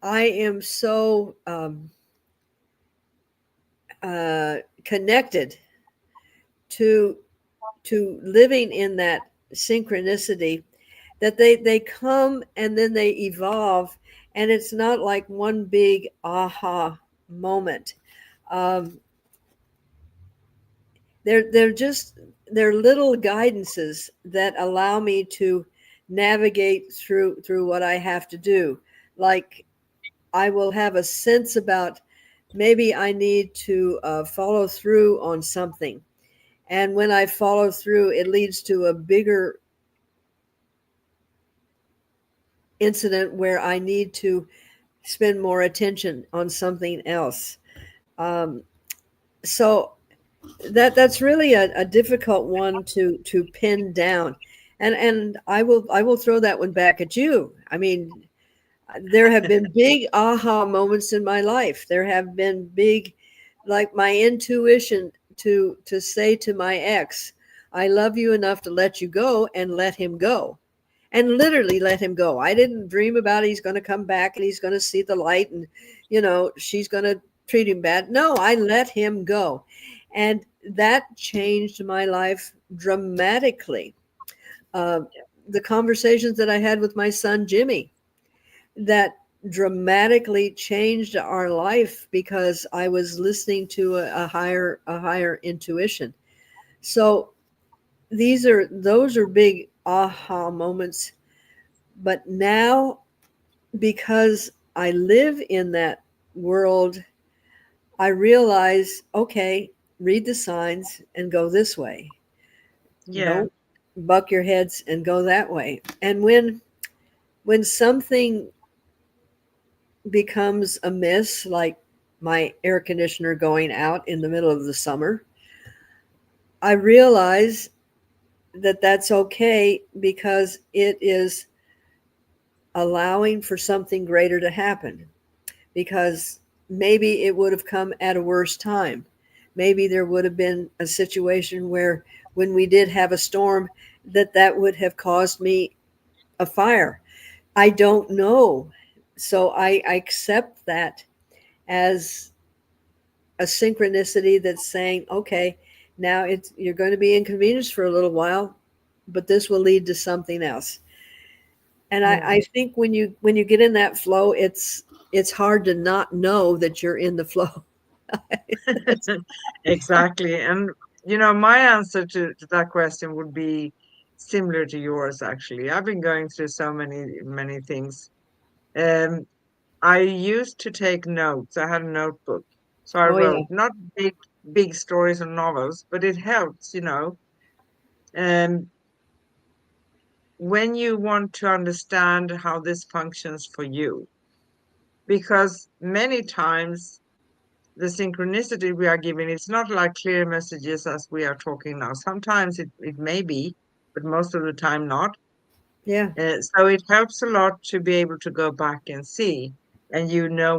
I am so connected to living in that synchronicity that they come and then they evolve, and it's not like one big aha moment. Um, they're just they're little guidances that allow me to navigate through what I have to do. Like I will have a sense about maybe I need to follow through on something. And when I follow through, it leads to a bigger incident where I need to spend more attention on something else. Um, so that's really a difficult one to pin down. And I will throw that one back at you. I mean, there have been big aha moments in my life. There have been big, like my intuition to say to my ex, I love you enough to let you go and let him go. And literally let him go. I didn't dream about he's going to come back and he's going to see the light and she's going to treat him bad. No, I let him go. And that changed my life dramatically. Uh, the conversations that I had with my son Jimmy, that dramatically changed our life because I was listening to a higher intuition. So those are big aha moments. But now, because I live in that world, I realize, okay, read the signs and go this way. Yeah, Don't buck your heads and go that way. And when something becomes amiss, like my air conditioner going out in the middle of the summer, I realize that that's okay because it is allowing for something greater to happen. Because maybe it would have come at a worse time. Maybe there would have been a situation where, when we did have a storm, that would have caused me a fire. I don't know. So I accept that as a synchronicity that's saying, okay, now you're going to be inconvenienced for a little while, but this will lead to something else. And yeah. I think when you get in that flow, it's hard to not know that you're in the flow. Exactly. And my answer to that question would be similar to yours, actually. I've been going through so many things. Um, I used to take notes. I had a notebook. So I Oh yeah. wrote not big stories or novels, but it helps. Um, when you want to understand how this functions for you, because many times the synchronicity we are given, it's not like clear messages as we are talking now. Sometimes it may be, but most of the time not. Yeah. So it helps a lot to be able to go back and see, and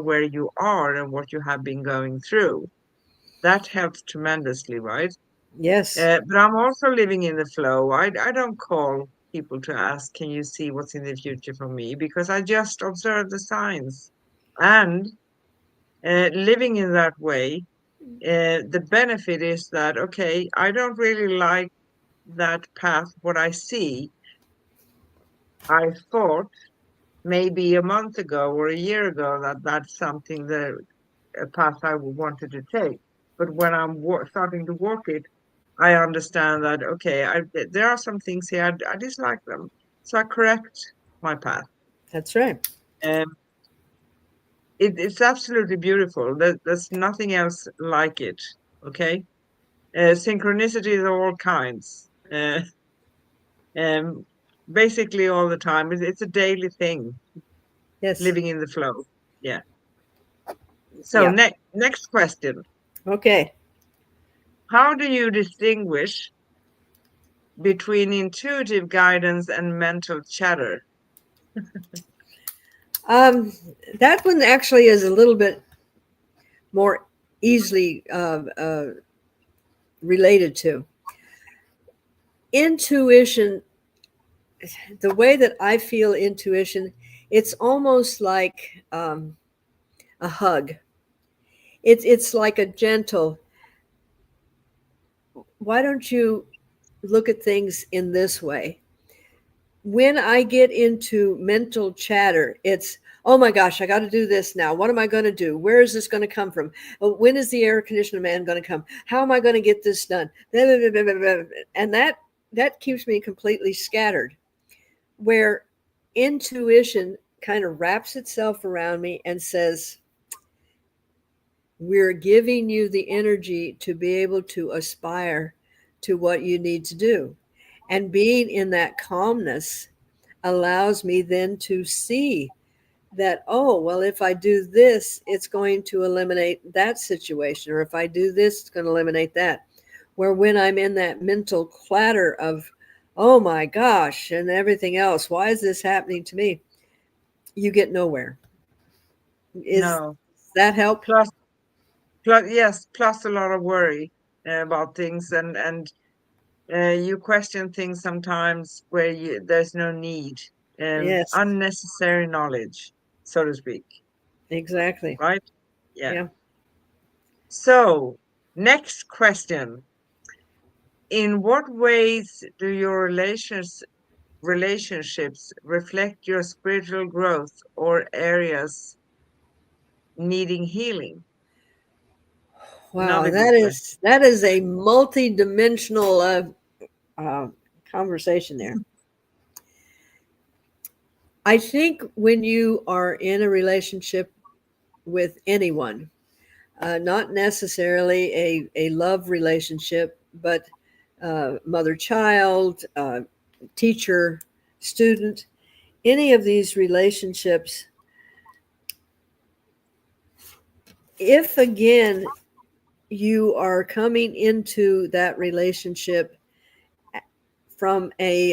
where you are and what you have been going through. That helps tremendously, right? Yes. But I'm also living in the flow. I don't call people to ask, can you see what's in the future for me? Because I just observe the signs. And living in that way, the benefit is that, okay, I don't really like that path, what I see. I thought maybe a month ago or a year ago that that's something that a path I wanted to take. But when I'm starting to walk it, I understand that, okay, there are some things here, I dislike them. So I correct my path. That's right. Um, it's absolutely beautiful. There's nothing else like it. Okay. Synchronicities of all kinds. Um, Basically all the time. It's a daily thing, Yes. living in the flow. Yeah. So Yeah. next question. Okay. How do you distinguish between intuitive guidance and mental chatter? Um, that one actually is a little bit more easily related to intuition. The way that I feel intuition, it's almost like a hug. It's like a gentle. Why don't you look at things in this way? When I get into mental chatter, it's, oh my gosh, I got to do this now. What am I going to do? Where is this going to come from? When is the air conditioner man going to come? How am I going to get this done? And that keeps me completely scattered. Where intuition kind of wraps itself around me and says, we're giving you the energy to be able to aspire to what you need to do. And being in that calmness allows me then to see that, oh, well, if I do this, it's going to eliminate that situation. Or if I do this, it's going to eliminate that. Where when I'm in that mental clatter of, oh my gosh, and everything else, why is this happening to me? You get nowhere. Is No. that help? Plus, yes, plus a lot of worry about things, and you question things sometimes where there's no need, Yes, unnecessary knowledge, so to speak, exactly. right? Yeah. Yeah. So, next question. In what ways do your relationships reflect your spiritual growth or areas needing healing? Wow, Another good question. that is a multi-dimensional uh, conversation there. I think when you are in a relationship with anyone, not necessarily a love relationship, but mother child, teacher, student, any of these relationships, if again you are coming into that relationship from a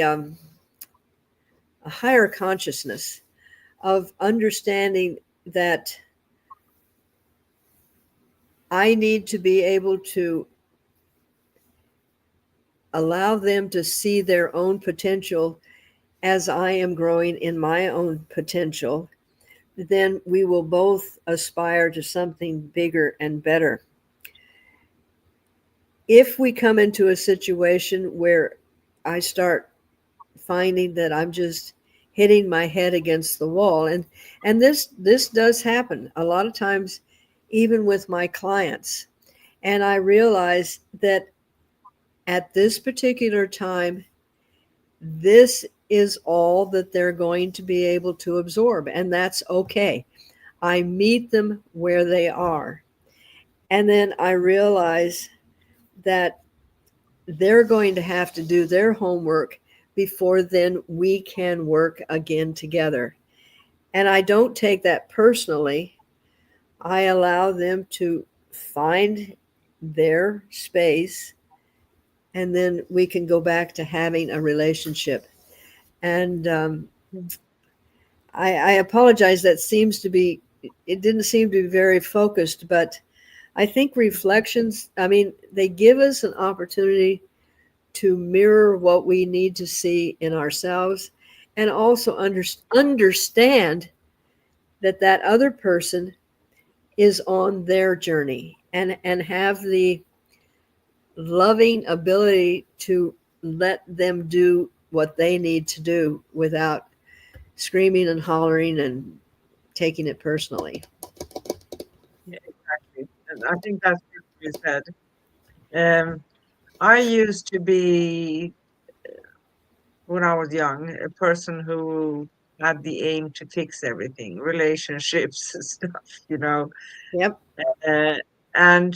higher consciousness of understanding that I need to be able to allow them to see their own potential as I am growing in my own potential, then we will both aspire to something bigger and better. If we come into a situation where I start finding that I'm just hitting my head against the wall, and this does happen a lot of times, even with my clients, and I realize that at this particular time, this is all that they're going to be able to absorb, and that's okay. I meet them where they are. And then I realize that they're going to have to do their homework before then we can work again together. And I don't take that personally. I allow them to find their space, and then we can go back to having a relationship. And I apologize. That seems to be, it didn't seem to be very focused, but I think reflections, I mean, they give us an opportunity to mirror what we need to see in ourselves, and also understand that that other person is on their journey, and have the loving ability to let them do what they need to do without screaming and hollering and taking it personally. Yeah, exactly. And I think that's beautifully said. Um, I used to be, when I was young, a person who had the aim to fix everything, relationships and stuff. Yep. Uh, and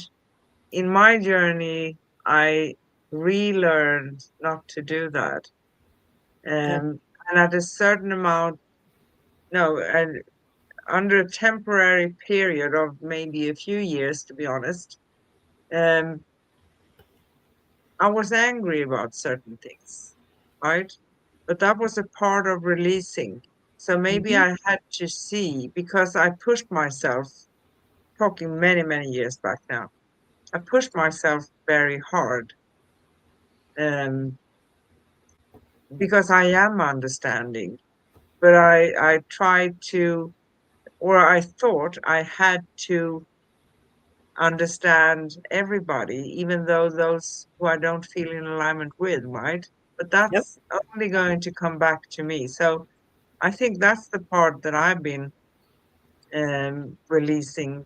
in my journey, I relearned not to do that. Yep. And at a certain amount, no, and under a temporary period of maybe a few years, to be honest, um, I was angry about certain things, right? But that was a part of releasing. So maybe Hmm. I had to see because I pushed myself, talking many, many years back now, I pushed myself very hard um, because I am understanding. But I tried to, or I thought I had to understand everybody, even though those who I don't feel in alignment with, right? But Yep. that's only going to come back to me. So I think that's the part that I've been releasing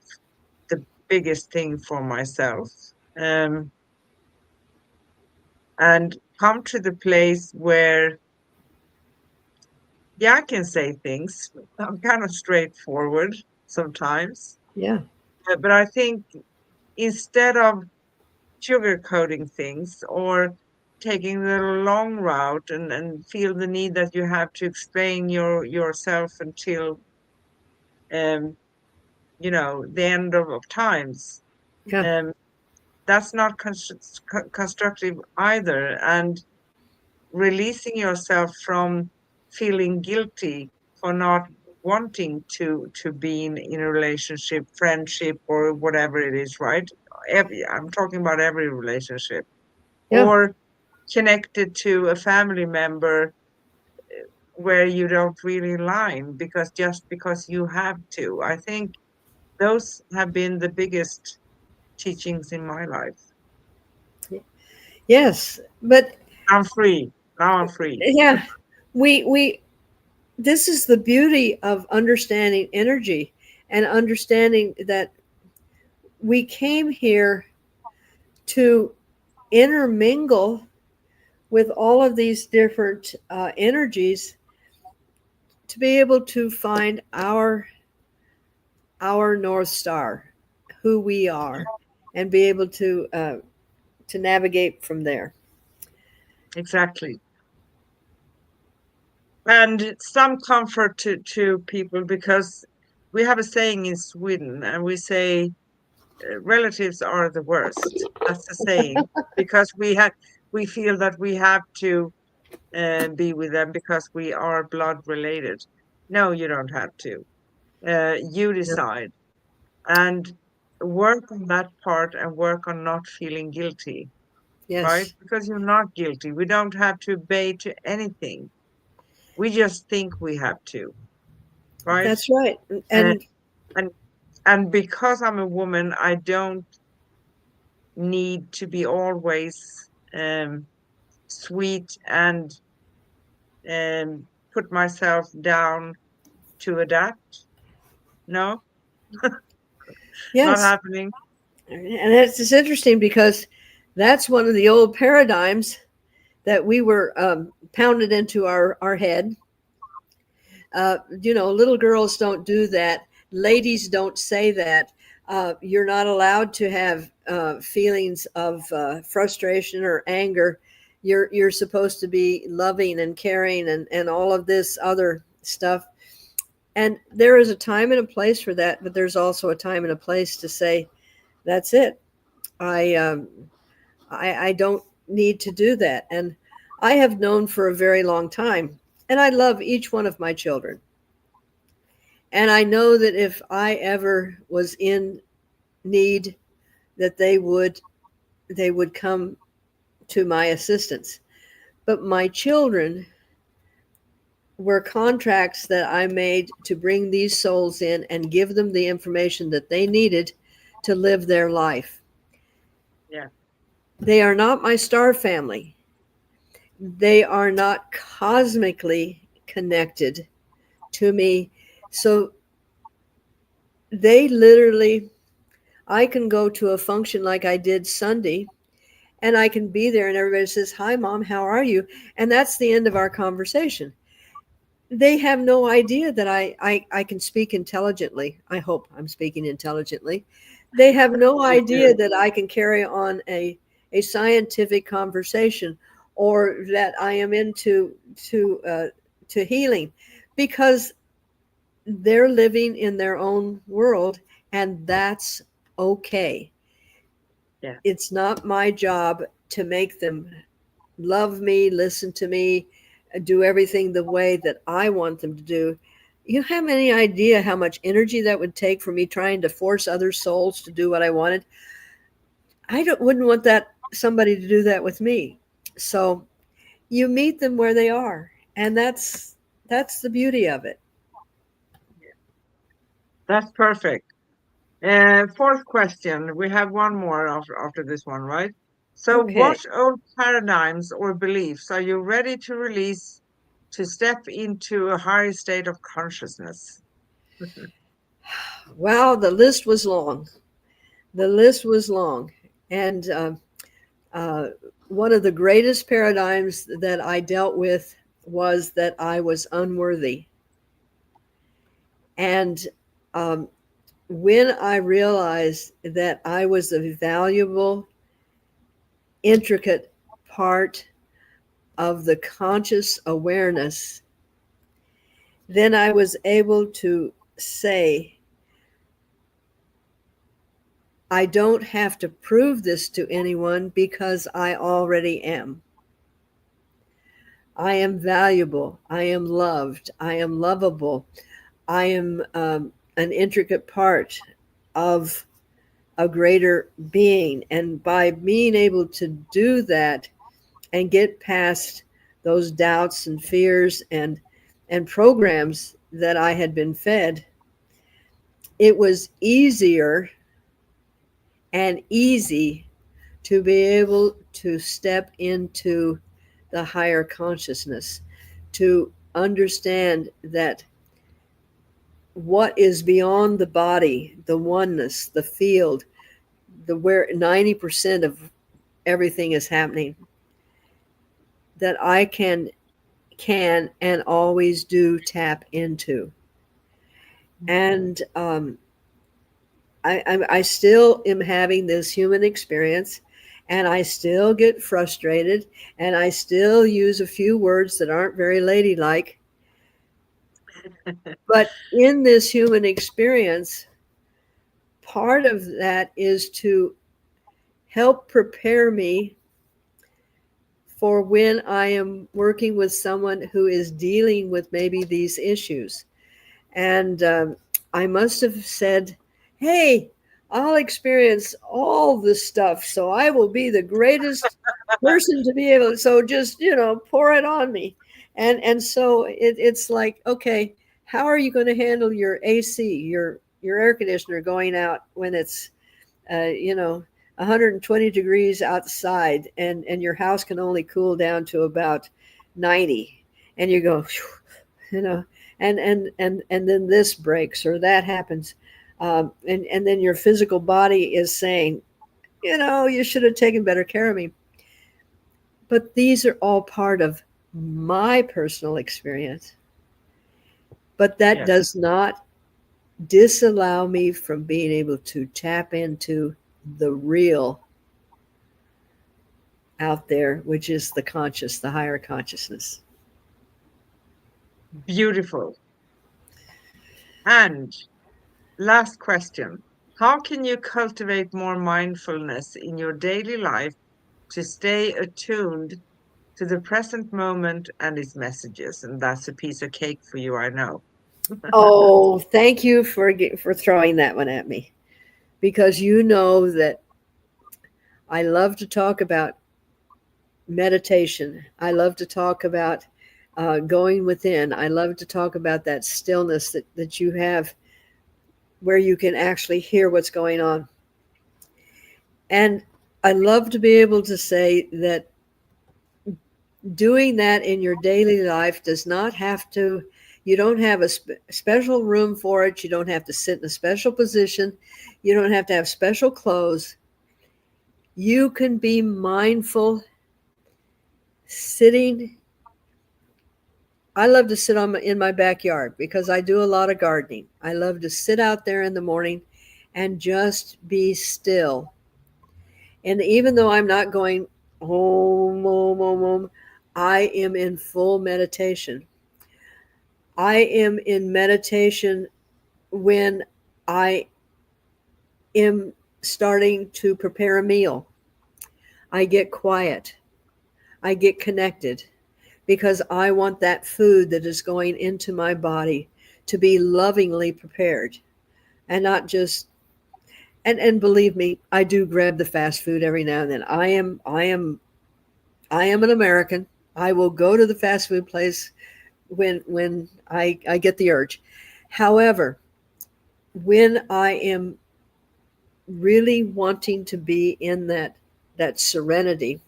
the biggest thing for myself. Um, and come to the place where, yeah, I can say things. I'm kind of straightforward sometimes. Yeah. But I think instead of sugarcoating things or taking the long route and feel the need that you have to explain yourself until um the end of times, Yeah. um that's not constructive either. And releasing yourself from feeling guilty for not wanting to be in a relationship, friendship, or whatever it is, right? I'm talking about every relationship, Yeah. or connected to a family member where you don't really align because just because you have to. I think those have been the biggest teachings in my life. Yes. But I'm free. Now I'm free. yeah, we this is the beauty of understanding energy and understanding that we came here to intermingle with all of these different energies to be able to find our North Star, who we are, and be able to navigate from there. Exactly. And some comfort to people because we have a saying in Sweden and we say relatives are the worst. That's the saying because we feel that we have to be with them because we are blood related. No, you don't have to. You Yeah. decide and work on that part and work on not feeling guilty, right? Yes, Because you're not guilty. We don't have to obey to anything. We just think we have to, right? that's right. Uh, And and and because I'm a woman, I don't need to be always um, sweet and put myself down to adapt. No, not yes, happening. and it's interesting because that's one of the old paradigms that we were pounded into our head. Little girls don't do that. Ladies don't say that. You're not allowed to have feelings of frustration or anger. You're supposed to be loving and caring and all of this other stuff. And there is a time and a place for that, but there's also a time and a place to say, "That's it. I um, I don't need to do that." And I have known for a very long time, and I love each one of my children. And I know that if I ever was in need, that they would come to my assistance. But my children were contracts that I made to bring these souls in and give them the information that they needed to live their life. Yeah, They are not my star family. They are not cosmically connected to me. So they literally, I can go to a function like I did Sunday and I can be there and everybody says, "Hi, Mom, how are you?" And that's the end of our conversation. they have no idea that I can speak intelligently. I hope I'm speaking intelligently. They have no You idea do. that I can carry on a scientific conversation, or that I am into to healing, because they're living in their own world, and that's okay. Yeah, It's not my job to make them love me, listen to me, do everything the way that I want them to do. You have any idea how much energy that would take for me trying to force other souls to do what I wanted? Wouldn't want that somebody to do that with me. So you meet them where they are, and that's the beauty of it. that's perfect. Fourth question. We have one more after this one, right? So, Okay. what old paradigms or beliefs are you ready to release to step into a higher state of consciousness? Wow, the list was long. The list was long. And uh, one of the greatest paradigms that I dealt with was that I was unworthy. And um, when I realized that I was a valuable, intricate part of the conscious awareness, then I was able to say, I don't have to prove this to anyone because I already am. I am valuable. I am loved. I am lovable. I am an intricate part of a greater being. And by being able to do that and get past those doubts and fears and programs that I had been fed, it was easier and easy to be able to step into the higher consciousness, to understand that what is beyond the body, the oneness, the field, the where 90% of everything is happening, that I can and always do tap into. And I still am having this human experience, and I still get frustrated, and I still use a few words that aren't very ladylike. But in this human experience, part of that is to help prepare me for when I am working with someone who is dealing with maybe these issues. And I must have said, hey, I'll experience all this stuff. So I will be the greatest person to be able to, so just, pour it on me. And so it's like, okay, how are you going to handle your AC, your air conditioner going out when it's, uh, you know, 120 degrees outside, and your house can only cool down to about 90, and you go, you know, and then this breaks or that happens, and then your physical body is saying, you should have taken better care of me. But these are all part of my personal experience. But that Yes, does not disallow me from being able to tap into the real out there, which is the conscious, the higher consciousness. beautiful. And last question. How can you cultivate more mindfulness in your daily life to stay attuned to the present moment and its messages? And that's a piece of cake for you, I know. Oh, thank you for throwing that one at me, because you know that I love to talk about meditation. I love to talk about going within. I love to talk about that stillness that you have, where you can actually hear what's going on. And I love to be able to say that doing that in your daily life does not have to, you don't have a special room for it. You don't have to sit in a special position. You don't have to have special clothes. You can be mindful sitting I love to sit in my backyard because I do a lot of gardening. I love to sit out there in the morning and just be still. And even though I'm not going home, home, home, home, I am in full meditation. I am in meditation when I am starting to prepare a meal. I get quiet. I get connected because I want that food that is going into my body to be lovingly prepared and not just and believe me, I do grab the fast food every now and then. I am an American. I will go to the fast food place when I get the urge. However, when I am really wanting to be in that serenity,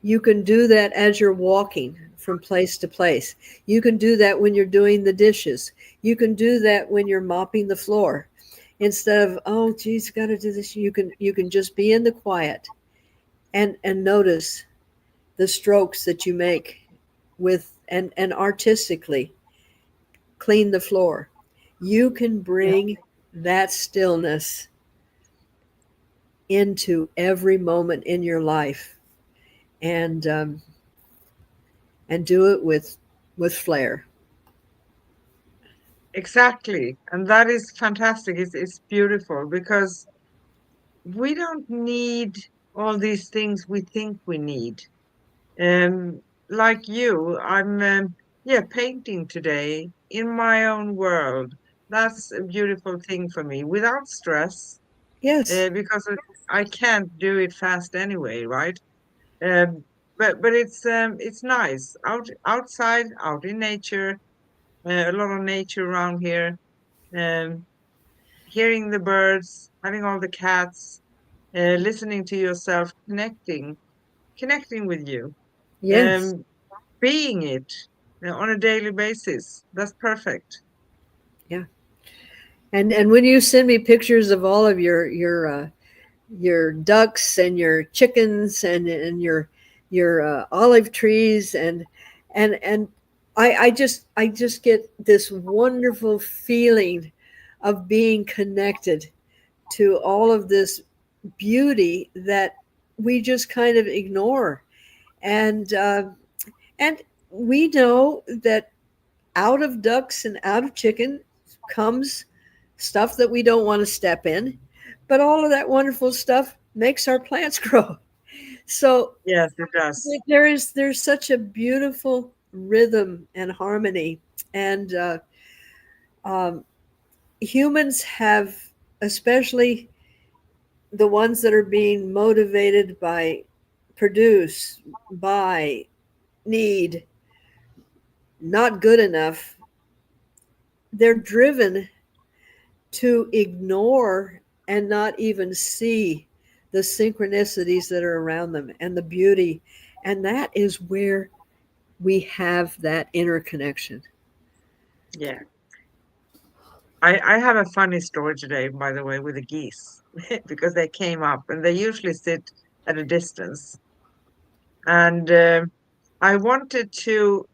you can do that as you're walking from place to place. You can do that when you're doing the dishes. You can do that when you're mopping the floor. Instead of, oh geez, gotta do this, you can just be in the quiet and notice the strokes that you make with and artistically clean the floor. You can Yeah, bring that stillness into every moment in your life and and do it with flair. exactly. And that is fantastic. It's beautiful because we don't need all these things we think we need. Um, like you, I'm yeah, painting today in my own world. That's a beautiful thing for me without stress, Yes, because I can't do it fast anyway, right? Um, but it's nice outside, out in nature, a lot of nature around here. Um, hearing the birds, having all the cats, listening to yourself, connecting with you, yes, um, being it on a daily basis. That's perfect. yeah. And when you send me pictures of all of your ducks and your chickens and your olive trees and I just get this wonderful feeling of being connected to all of this beauty that we just kind of ignore and we know that out of ducks and out of chicken comes stuff that we don't want to step in, but all of that wonderful stuff makes our plants grow. So Yes, it does. there's such a beautiful rhythm and harmony, and um, humans have, especially the ones that are being motivated by produce, buy, need, not good enough. They're driven to ignore and not even see the synchronicities that are around them and the beauty. And that is where we have that interconnection. Yeah. I have a funny story today, by the way, with the geese, because they came up and they usually sit at a distance. And I wanted to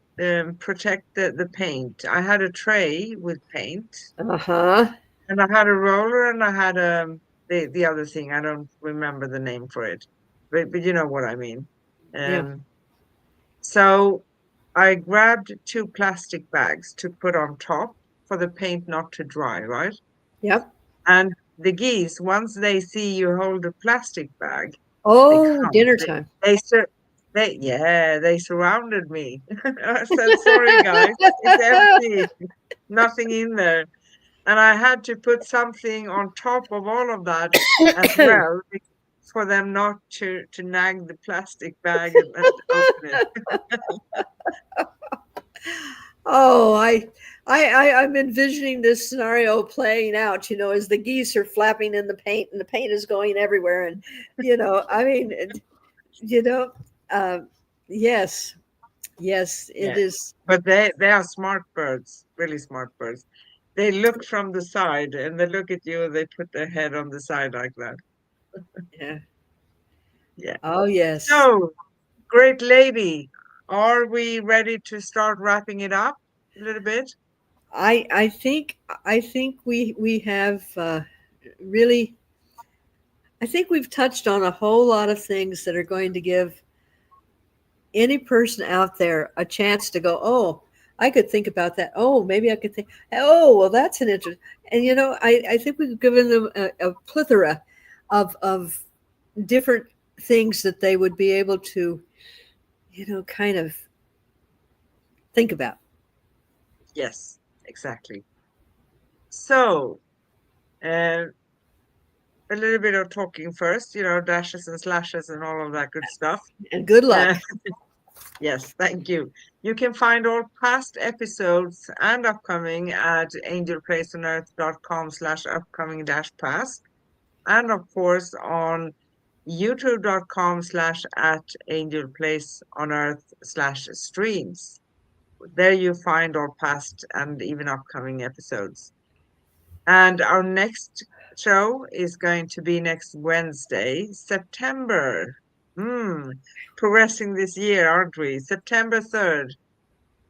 protect the paint. I had a tray with paint, Uh huh. and I had a roller, and I had the other thing. I don't remember the name for it, but you know what I mean. Yeah. Um, so I grabbed two plastic bags to put on top for the paint not to dry, right? Yep. And the geese, once they see you hold a plastic bag, they Oh, come. dinner time. They surrounded me. I said, "Sorry, guys, it's empty, nothing in there." And I had to put something on top of all of that as well for them not to nag the plastic bag and open it. Oh, I'm envisioning this scenario playing out, as the geese are flapping in the paint and the paint is going everywhere. And, I mean, you know, uh, yes, yes, it Yeah, is. but they are smart birds, really smart birds. They look from the side and they look at you and they put their head on the side like that. Yeah. Yeah. Oh, yes. So, great lady. Are we ready to start wrapping it up a little bit? I think we have really. I think we've touched on a whole lot of things that are going to give any person out there a chance to go, oh, I could think about that. Oh, maybe I could think, oh, well, that's an interest. And, I think we've given them a plethora of different things that they would be able to, kind of think about. Yes, exactly. So, uh, a little bit of talking first, dashes and slashes and all of that good stuff. And good Uh, luck. yes, thank you. You can find all past episodes and upcoming at angelplaceonearth.com/upcoming dash past. And of course on youtube.com/at angelplaceonearth/streams. There you find all past and even upcoming episodes. And our next show is going to be next Wednesday, September. Progressing this year, aren't we? September 3rd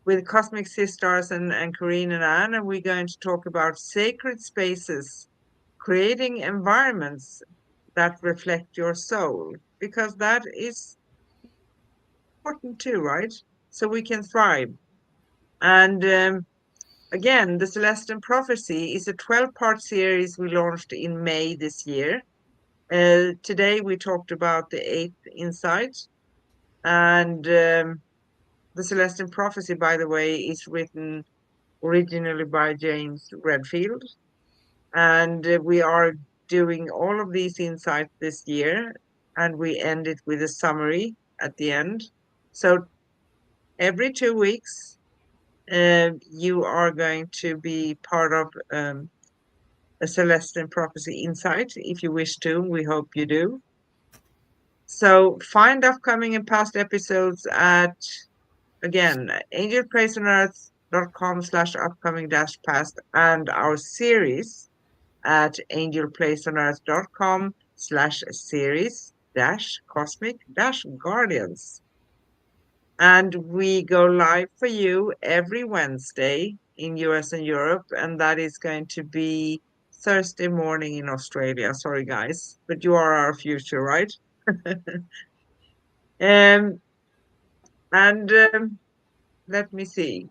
with Cosmic Sis-Stars and Corinne and Anne, and we're going to talk about sacred spaces, creating environments that reflect your soul, because that is important too, right? So we can thrive. And again, the Celestine Prophecy is a 12-part series we launched in May this year. Today we talked about the eighth insight. And the Celestine Prophecy, by the way, is written originally by James Redfield. And we are doing all of these insights this year. And we end it with a summary at the end. So every 2 weeks, you are going to be part of a Celestine Prophecy Insight. If you wish to, we hope you do. So find upcoming and past episodes at, again, angelplaceonearth.com/upcoming dash past and our series at angelplaceonearth.com/series dash cosmic dash guardians. And we go live for you every Wednesday in US and Europe, and that is going to be Thursday morning in Australia. Sorry, guys, but you are our future, right? um, and let me see.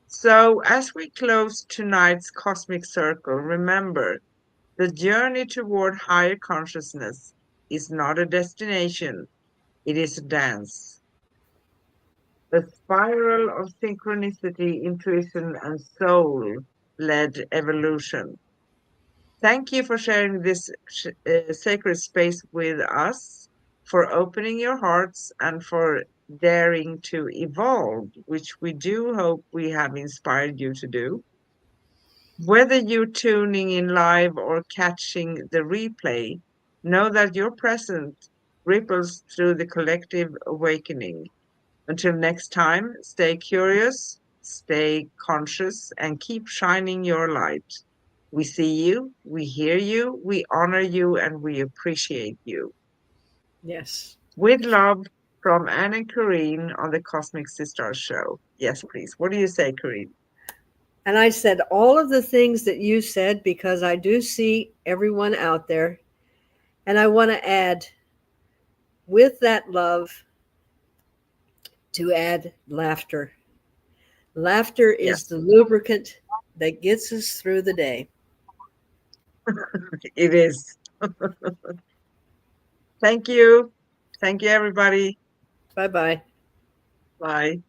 So, as we close tonight's cosmic circle, remember the journey toward higher consciousness is not a destination, it is a dance. A spiral of synchronicity, intuition, and soul led evolution. Thank you for sharing this sacred space with us, for opening your hearts, and for daring to evolve, which we do hope we have inspired you to do. Whether you're tuning in live or catching the replay, know that your presence ripples through the collective awakening. Until next time, stay curious, stay conscious, and keep shining your light. We see you, we hear you, we honor you, and we appreciate you. Yes. With love from Anne and Corinne on the Cosmic Sis-Stars Show. Yes, please. What do you say, Corinne? And I said all of the things that you said because I do see everyone out there. And I want to add, with that love, to add laughter. Laughter is Yes, the lubricant that gets us through the day. it is. Thank you. Thank you, everybody. Bye bye. Bye.